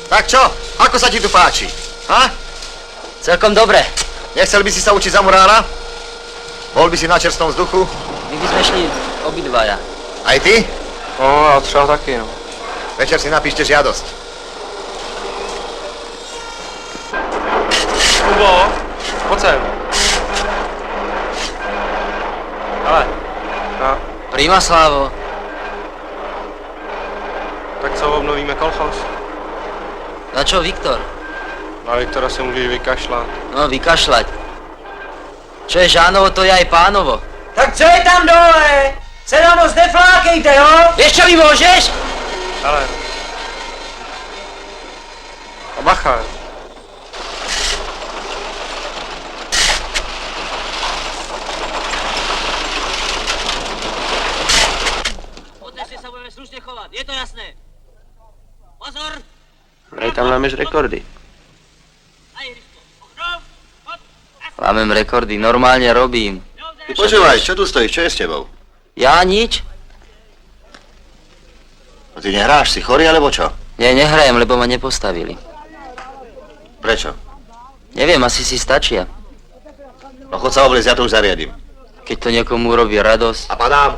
Tak čo? Ako sa ti tu páči? Ha? Celkom dobre. Nechcel by si sa učiť za murára? Bol by si na čerstvom vzduchu? My by sme šli obidvaja. Aj ty? No, já třeba taky, no. Večer si napíšte žiadosť. Kubo, pojď sem. Ale, no, Prima, Slavo. tak co, obnovíme kolchos? Na čo, Viktor? Na Viktora se můžeš vykašlat. No, vykašľať. Čo je Žánovo, to je aj Pánovo. Tak co je tam dole? Se nám moc neflákejte, jo? Vieš, čo mi môžeš? Ale. A bacha. Potežte sa budeme slušne chovať, je to jasné? Pozor! Dej tam lámeš rekordy. Lámem rekordy, normálne robím. Počúvaj, čo tu stojíš? Čo je s tebou? Ja nič? No ty nehráš, si chorý alebo čo? Nie, nehrajem, lebo ma nepostavili. Prečo? Neviem, asi si stačia. No chod sa obliecť, ja to už zariadím. Keď to niekomu urobí radosť. A padám.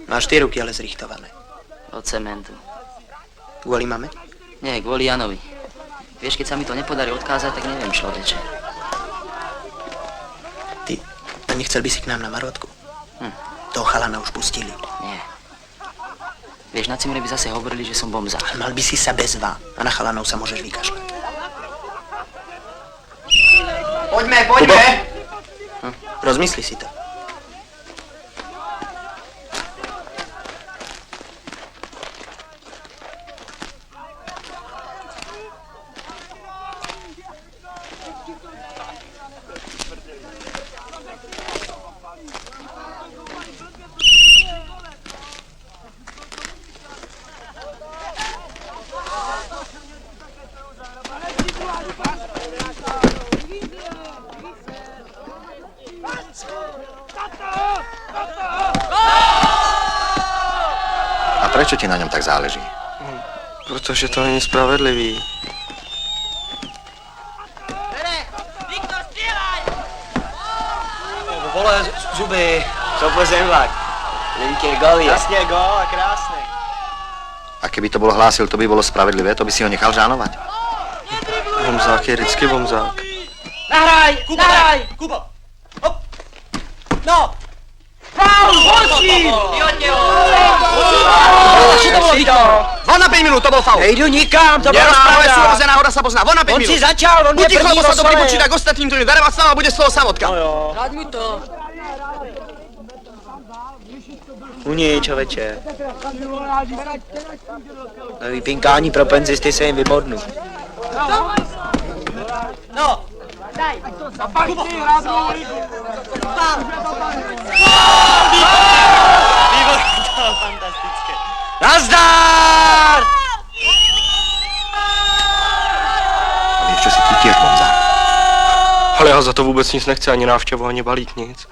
Máš tie ruky ale zrichtované. Od cementu. Kvôli mame? Nie, kvôli Janovi. Vieš, keď sa mi to nepodarí odkázať, tak neviem, človeče. Ty, a nechcel by si k nám na Marotku? Toho chalana už pustili. Nie. Vieš, na Cimre by zase hovorili, že som bomza. Ale mal by si sa bezva a na chalanov sa môžeš vykašľať. Poďme, poďme! Rozmysli si to. A prečo ti na ňom tak záleží? Protože to není spravedlivý. Vole, zuby. Co pozemvák? Veliký gol je. Jasně, gól a krásný. A keby to bolo hlásil, to by bolo spravedlivé, to by si ho nechal žánovať. Bomzák je vždycky bomzák. Nahraj, nahraj! Kubo! Hop! No! Faul, hoši! Von na 5 minút, to bol faul. Nejdu nikam, to byla Ale spravda. súrozená hora sa pozná. Von na 5 On minút. si začal, on je Buď ticho, první lebo sa to rozsvaje. pripočíta k ostatným, ktorým darovať slava bude z toho samotka. Dať mi to. Uní, čoveče. Nový pinkání pro penzisty se jim vybodnu. No! Nazdar! A vieš čo, si ty tiež bomzák. Ale ja Já za to vůbec nic nechci, ani návštěvu, ani balík, nic.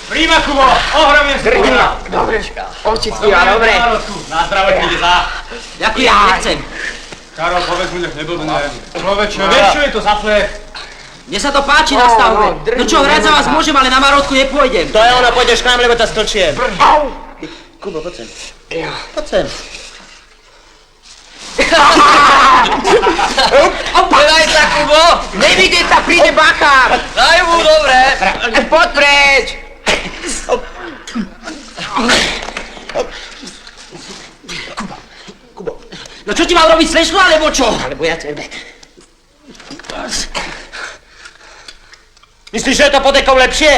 Prýma, Kubo, ohromně spůjna. Oči tvýva, dobre. Na zdravotní lidi za. Ďakujem, nechcem. Karol, povedz mu, nech neblbne. Človeče, vieš, čo je to za flech? Mne sa to páči na stavbe. No čo, hrať za vás môžem, ale na Marotku nepôjdem. To je ono, pôjdeš k nám, lebo ťa stlčiem. Kubo, poď sem. Poď sem. Daj sa, Kubo! Nevidieť sa, príde bacha! Daj mu, dobre! Poď preč! No čo ti mám robiť, slečko, alebo čo? Alebo ja tebe. Myslíš, že je to pod dekou lepšie?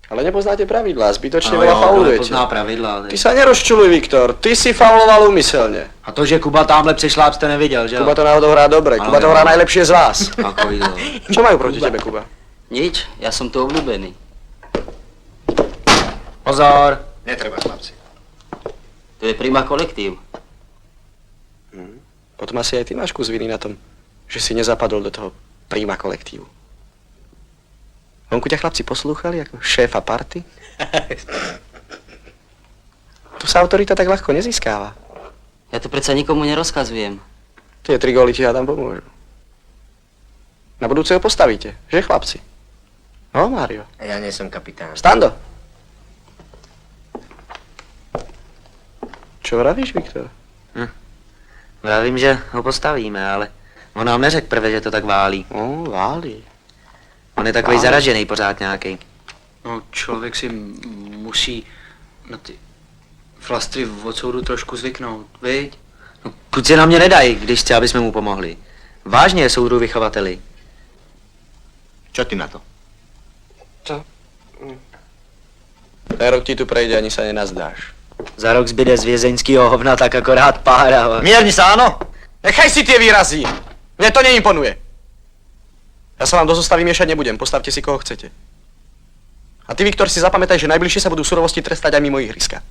Ale nepoznáte pravidlá, zbytočne veľa faulujete. Pozná pravidla, ale... Ty sa nerozčuluj, Viktor, ty si fauloval úmyselne. A to, že Kuba tamhle přešláp, jste neviděl, že jo? Kuba to náhodou hrá dobre, Áno, Kuba to ja. hrá najlepšie z vás. Ako videl. Čo majú proti tebe, Kuba? Nič, ja som tu obľúbený. Pozor! Netreba, chlapci. To je Prima kolektív. Potom asi aj ty máš kus viny na tom, že si nezapadol do toho Prima kolektívu. Vonku ťa chlapci poslúchali ako šéfa party? Tu sa autorita tak ľahko nezískáva. Ja to predsa nikomu nerozkazujem. Tie 3 góly ti hádam pomôžu. Na budúce ho postavíte, že chlapci? No, Mário. Ja nie som kapitán. Stando! Čo vravíš, Viktor? Vravím, že ho postavíme, ale on nám neřekl prvé, že to tak válí. Válí. On je takový zaražený pořád nějaký. No, člověk si musí na ty flastry od soudu trošku zvyknout, viď? No, kluci na mě nedají, když chce, aby jsme mu pomohli. Vážně, soudru vychovateli. Čo ty na to? Ten rok ti tu prejde, ani sa nenazdáš. Za rok zbyde z vězeňského hovna tak akorát pára. Mierni sa, áno? Nechaj si tie výrazy! Mne to neimponuje. Ja sa vám do zostavy miešať nebudem, postavte si koho chcete. A ty, Viktor, si zapamätaj, že najbližšie sa budú surovosti trestať aj mimo ihriska.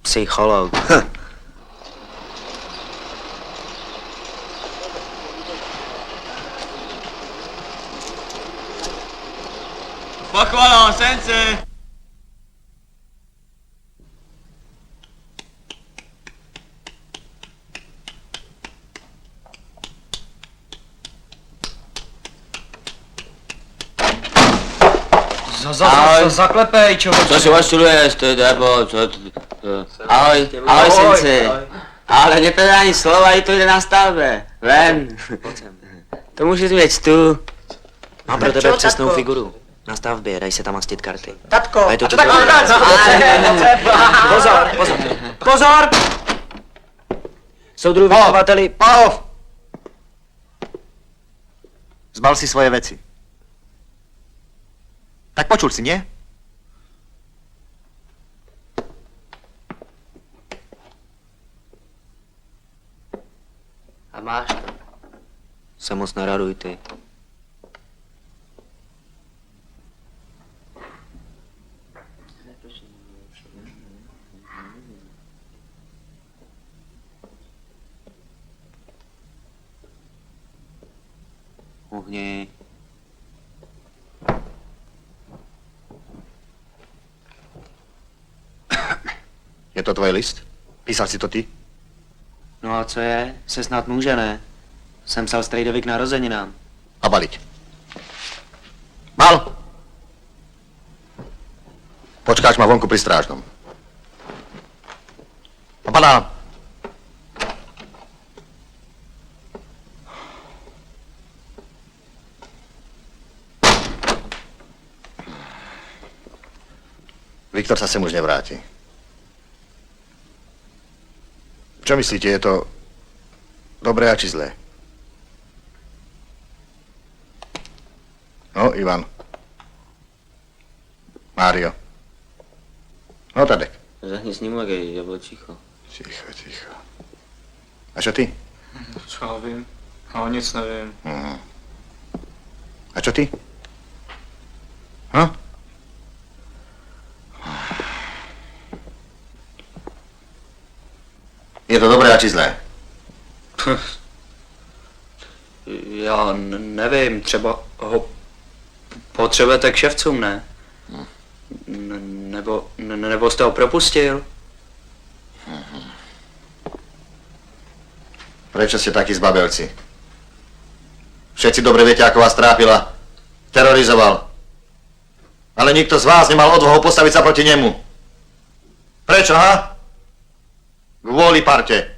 Psycholog. Pochvala, sence! Zaklepej, člověče. Co si osčuluješ, ty debo, co... Ahoj, ahoj, synci. Ale nepredá ani slova, i to jde na stavbe. Ven. To můžeš mít tu. Mám pro tebe přesnou figuru. Na stavbě, daj se tam mastit karty. Tatko, A je to tu pozor, pozor. Pozor! Soudru vychovateli. Pahov! Zbal si svoje veci. Tak počul si, nie? A máš to. Se moc neraduj ty. Uhni. Je to tvoj list? Písal si to ty? No a co je? Se snad může, ne? Jsem psal strejdovi k narozeninám. A baliť. Mal! Počkáš ma vonku pri strážnom. A banán! Viktor sa sem už nevráti. Čo myslíte, je to dobré a či zlé? No? No, Ivan. Mário. No, Tadek. Zahni s ním legej, já byl ticho. Ticho. A čo ty? Co já vím? Já nic nevím. A čo ty? Je to dobré a či zlé? Já nevím, třeba ho potřebujete k ševcům, ne? Nebo jste ho propustil? Prečo ste takí zbabelci? Všetci dobre viete, ako vás trápila. Terorizoval. Ale nikto z vás nemal odvahu postaviť sa proti nemu. Prečo, ha? Kvôli parte.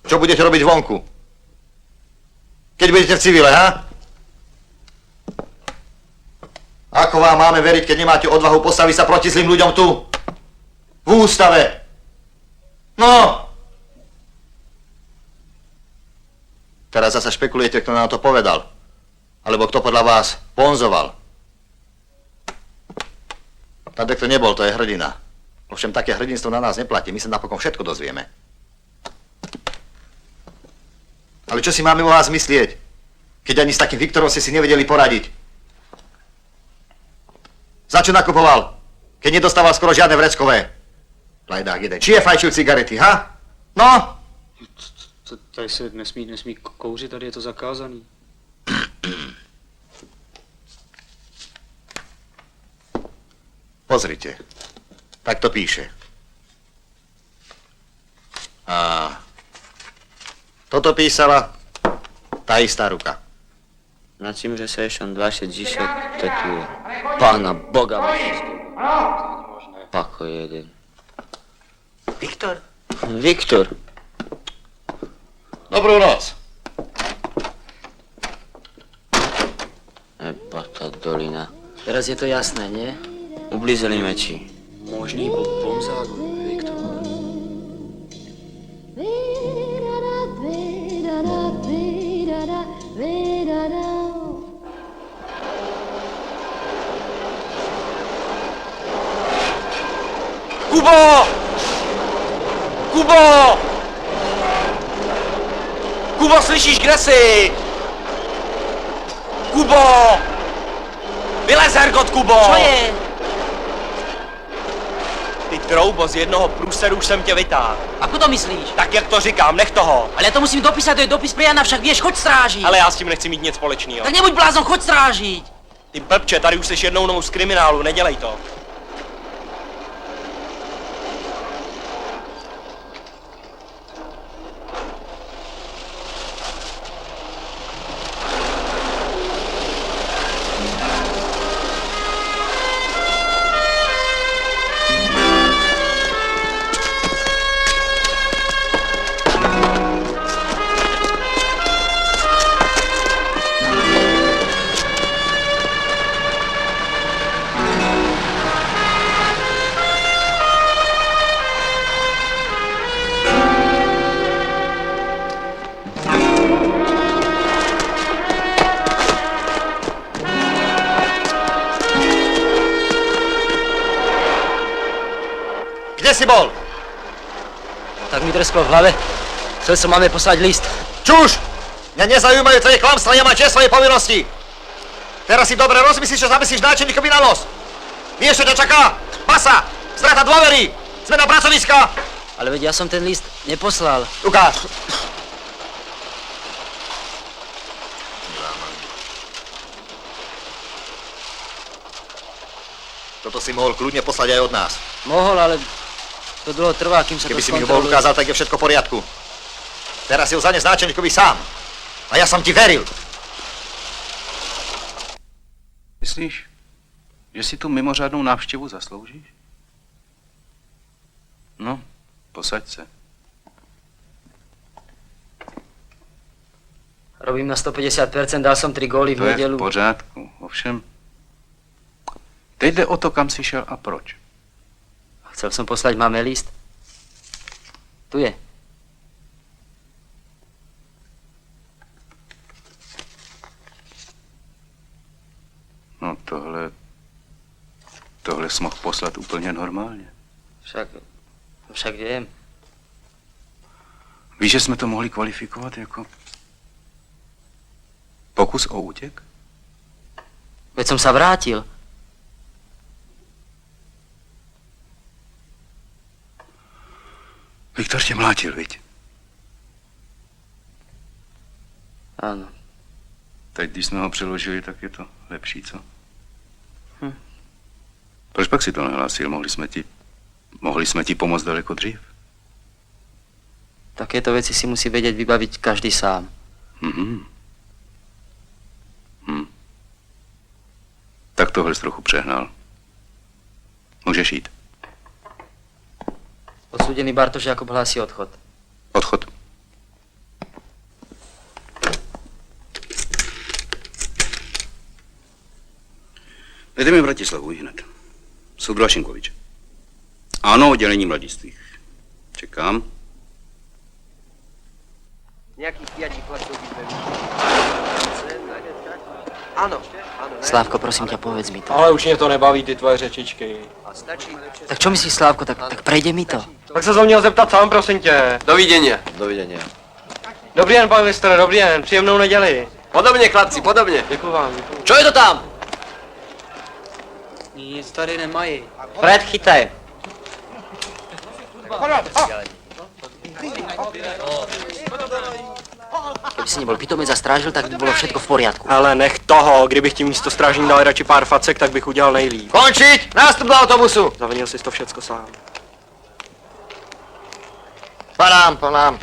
Čo budete robiť vonku? Keď budete v civile, ha? Ako vám máme veriť, keď nemáte odvahu postaviť sa proti zlým ľuďom tu? V ústave. No! Teraz zasa špekulujete, kto nám to povedal. Alebo kto podľa vás ponzoval. Tadek to nebol, to je hrdina. Ovšem také hrdinstvo na nás neplatí, my sa napokon všetko dozvieme. Ale čo si máme o vás myslieť, keď ani s takým Viktorom ste si nevedeli poradiť? Za čo nakupoval, keď nedostával skoro žiadne vreckové? Lajdák jeden. Či je fajčil cigarety, ha? No? Tady se nesmí kouřit, tady je to zakázaný. Pozrite. Tak to píše. A toto písala tá istá ruka. Na čím, že se ještě 260 tetuje. Pána Boga vašistů. Pako jeden. Viktor? Viktor. Dobrú noc. Eba ta dolina. Teraz je to jasné, nie? Ublízeli meči. Možný bomzádu, Viktor. Kubo! Kubo! Kubo, slyšíš, kde jsi? Kubo! Vylez, Hergot, Kubo! Co je? Ty troubo, z jednoho průseru už jsem tě vytáhl. Ako to myslíš? Tak jak to říkám, nech toho. Ale ja to musím dopísať, to je dopis pre Jana, však vieš, choď strážiť. Ale já s tím nechci mít nic společného. Tak nebuď blázon, choď strážiť. Ty blbče, tady už jsi jednou z kriminálu, nedělej to. Kde si bol? Tak mi tresklo v hlave. Chcel som máme poslať list. Čuž! Mňa nezaujímajú tvoje klamstvá, ja mám čest svojej povinnosti. Teraz si dobre rozmyslíš, čo zamyslíš náčelníkovi na nos. Vieš, čo ťa čaká? Pasa! Strata dôvery! Zmena pracoviska! Ale veď ja som ten list neposlal. Ukáž. Toto si mohol kľudne poslať aj od nás. Mohol, ale to dlho trvá, kým sa Keby to si mi ho bol skontroluje. ukázal, tak je všetko v poriadku. Teraz si ho zanes náčelníkovi sám. A ja som ti veril. Myslíš, že si tu mimořádnou návštěvu zasloužíš? No, posaď se. Robím na 150%, dal som 3 góly To v je nedelu. v pořádku. Ovšem, teď jde o to, kam jsi šel a proč. Chcel som poslať máme list. Tu je. Tohle jsi mohl poslat úplně normálně. Však vím. Víš, že jsme to mohli kvalifikovat jako pokus o útěk? Veď som sa vrátil. Viktor tě mlátil, viď? Áno. Teď, když jsme ho přeložili, tak je to lepší, co? Proč pak si to nehlásil? Mohli jsme ti pomoct daleko dřív. Takéto veci si musí vedieť vybaviť každý sám. Tak tohle jsi trochu přehnal. Můžeš jít. Odsúdený Bartoš Jakub hlásí odchod. Odchod. Jdeme v Bratislavu hned. Soudruha Šinkoviče. Ano, oddělení mladistvých. Čekám. Nějakých 5 chlapců Ano. Slávko, prosím ťa, povedz mi to. Ale už mě to nebaví, ty tvoje řečičky. Tak čo myslíš, Slávko, tak prejde mi to. Tak se to měl zeptat sám, prosím tě. Doviděně. Dovidenia. Dobrý den, pane mistr, dobrý den, příjemnou neděli. Podobně, chlapci, podobně. Děkuji vám. Čo je to tam? Nic tady nemají. Fred, chytaj. Keby si nebol pitomec a strážil, tak by bolo všetko v poriadku. Ale nech toho, kdybych ti místo strážní dal radši pár facek, tak bych udělal nejlíp. Končit! Nástup do autobusu! Zavinil jsi to všecko sám. Panám.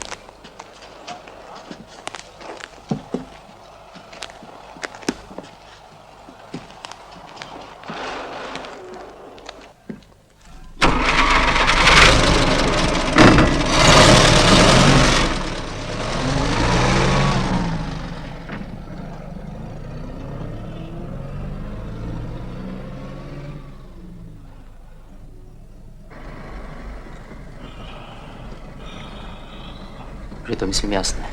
Že to myslím jasné.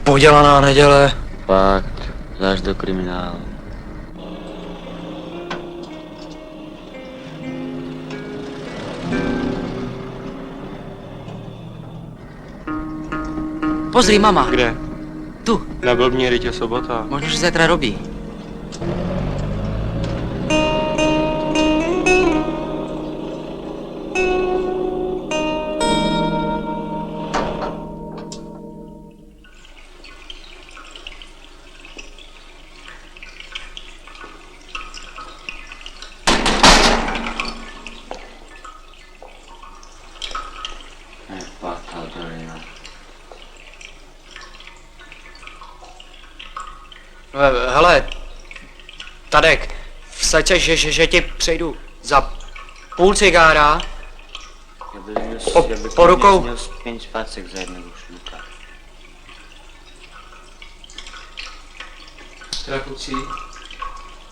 Podělaná neděle. Fakt, až do kriminálu. Pozri, mama. Kde? Tu. Neblbni, teď je sobota. Možno, že zajtra robí. Hele, Tadek, vsaď se, že ti přejdu za půl cigára. Po rukou. 5 facek za jedného šluka. Teda kluci,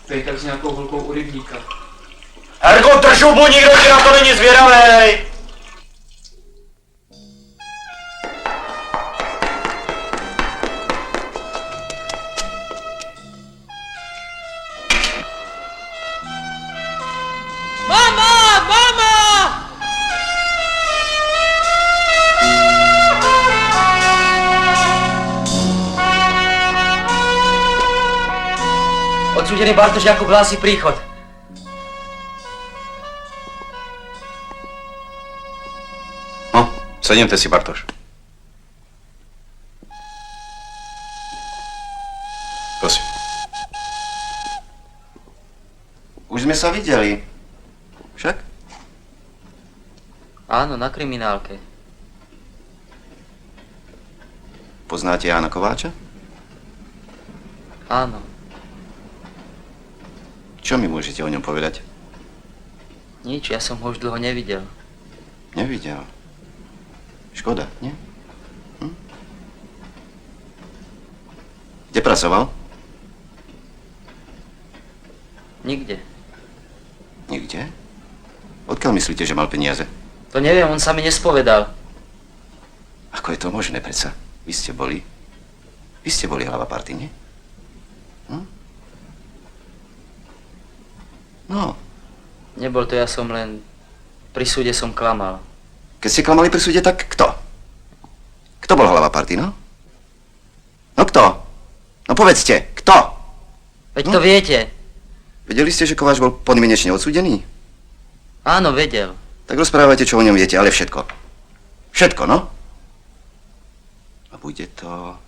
bej tak s nějakou holkou u rybníka. Ergo, držu mu, nikdo ti na to není zvědavej! Odsúdený Bartoš Jakub hlásí príchod. No, sedněte si, Bartoš. Prosím. Už jsme se viděli. Však? Áno, na kriminálke. Poznáte Jána Kováča? Áno. Čo mi můžete o něm povedať? Nič, ja som ho už dlho nevidel. Neviděl. Škoda, ne? Kde pracoval? Nikde. Nikde? Odkiaľ myslíte, že mal peniaze? To neviem, on sa mi nespovedal. Ako je to možné, predsa? Vy ste boli hlava party, nie? No. Nebol to, ja som len... Pri súde som klamal. Keď ste klamali pri súde, tak kto? Kto bol hlava party, no? No kto? No povedzte, kto? Veď to viete. Vedeli ste, že Kováč bol podmienečne odsúdený? Áno, vedel. Tak rozprávajte, čo o ňom viete, ale všetko. Všetko, no? A bude to...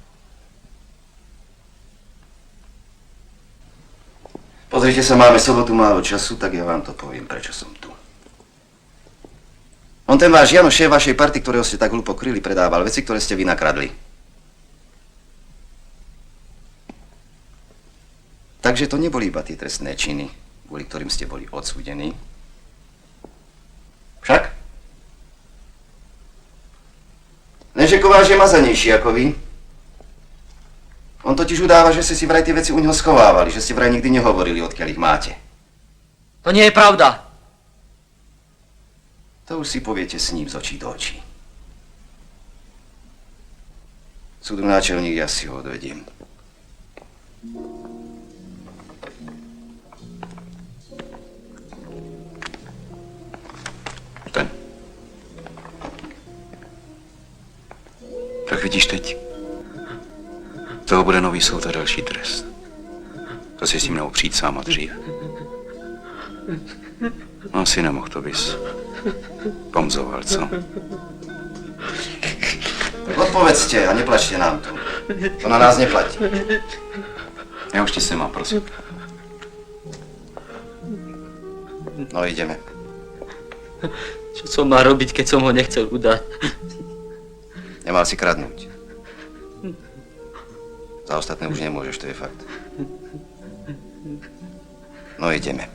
Pozrite sa, máme sobotu málo času, tak ja vám to poviem, prečo som tu. On ten váš Jano, šéf vašej party, ktorého ste tak hlúpo kryli, predával veci, ktoré ste vy nakradli. Takže to neboli iba tie trestné činy, kvôli ktorým ste boli odsúdení. Však? Lenže Kováč je mazanejší ako vy. On totiž udáva, že ste si vraj tie veci u neho schovávali, že ste vraj nikdy nehovorili, odkiaľ ich máte. To nie je pravda. To už si poviete s ním z očí do očí. Súdru náčelník, ja si ho odvediem. Staň. Tak vidíš teď? Toho bude nový soud a další trest. To si s tím nemohl přijít sám a dřív. No asi nemohl, to bys pomzoval, co? Tak odpovedzte a neplačte nám tu. To na nás neplatí. Já už ti se mám, prosím. No ideme. Čo som mal robiť, keď som ho nechcel udať? Nemal si kradnúť. Za ostatné už nemôžeš, to je fakt. No ideme.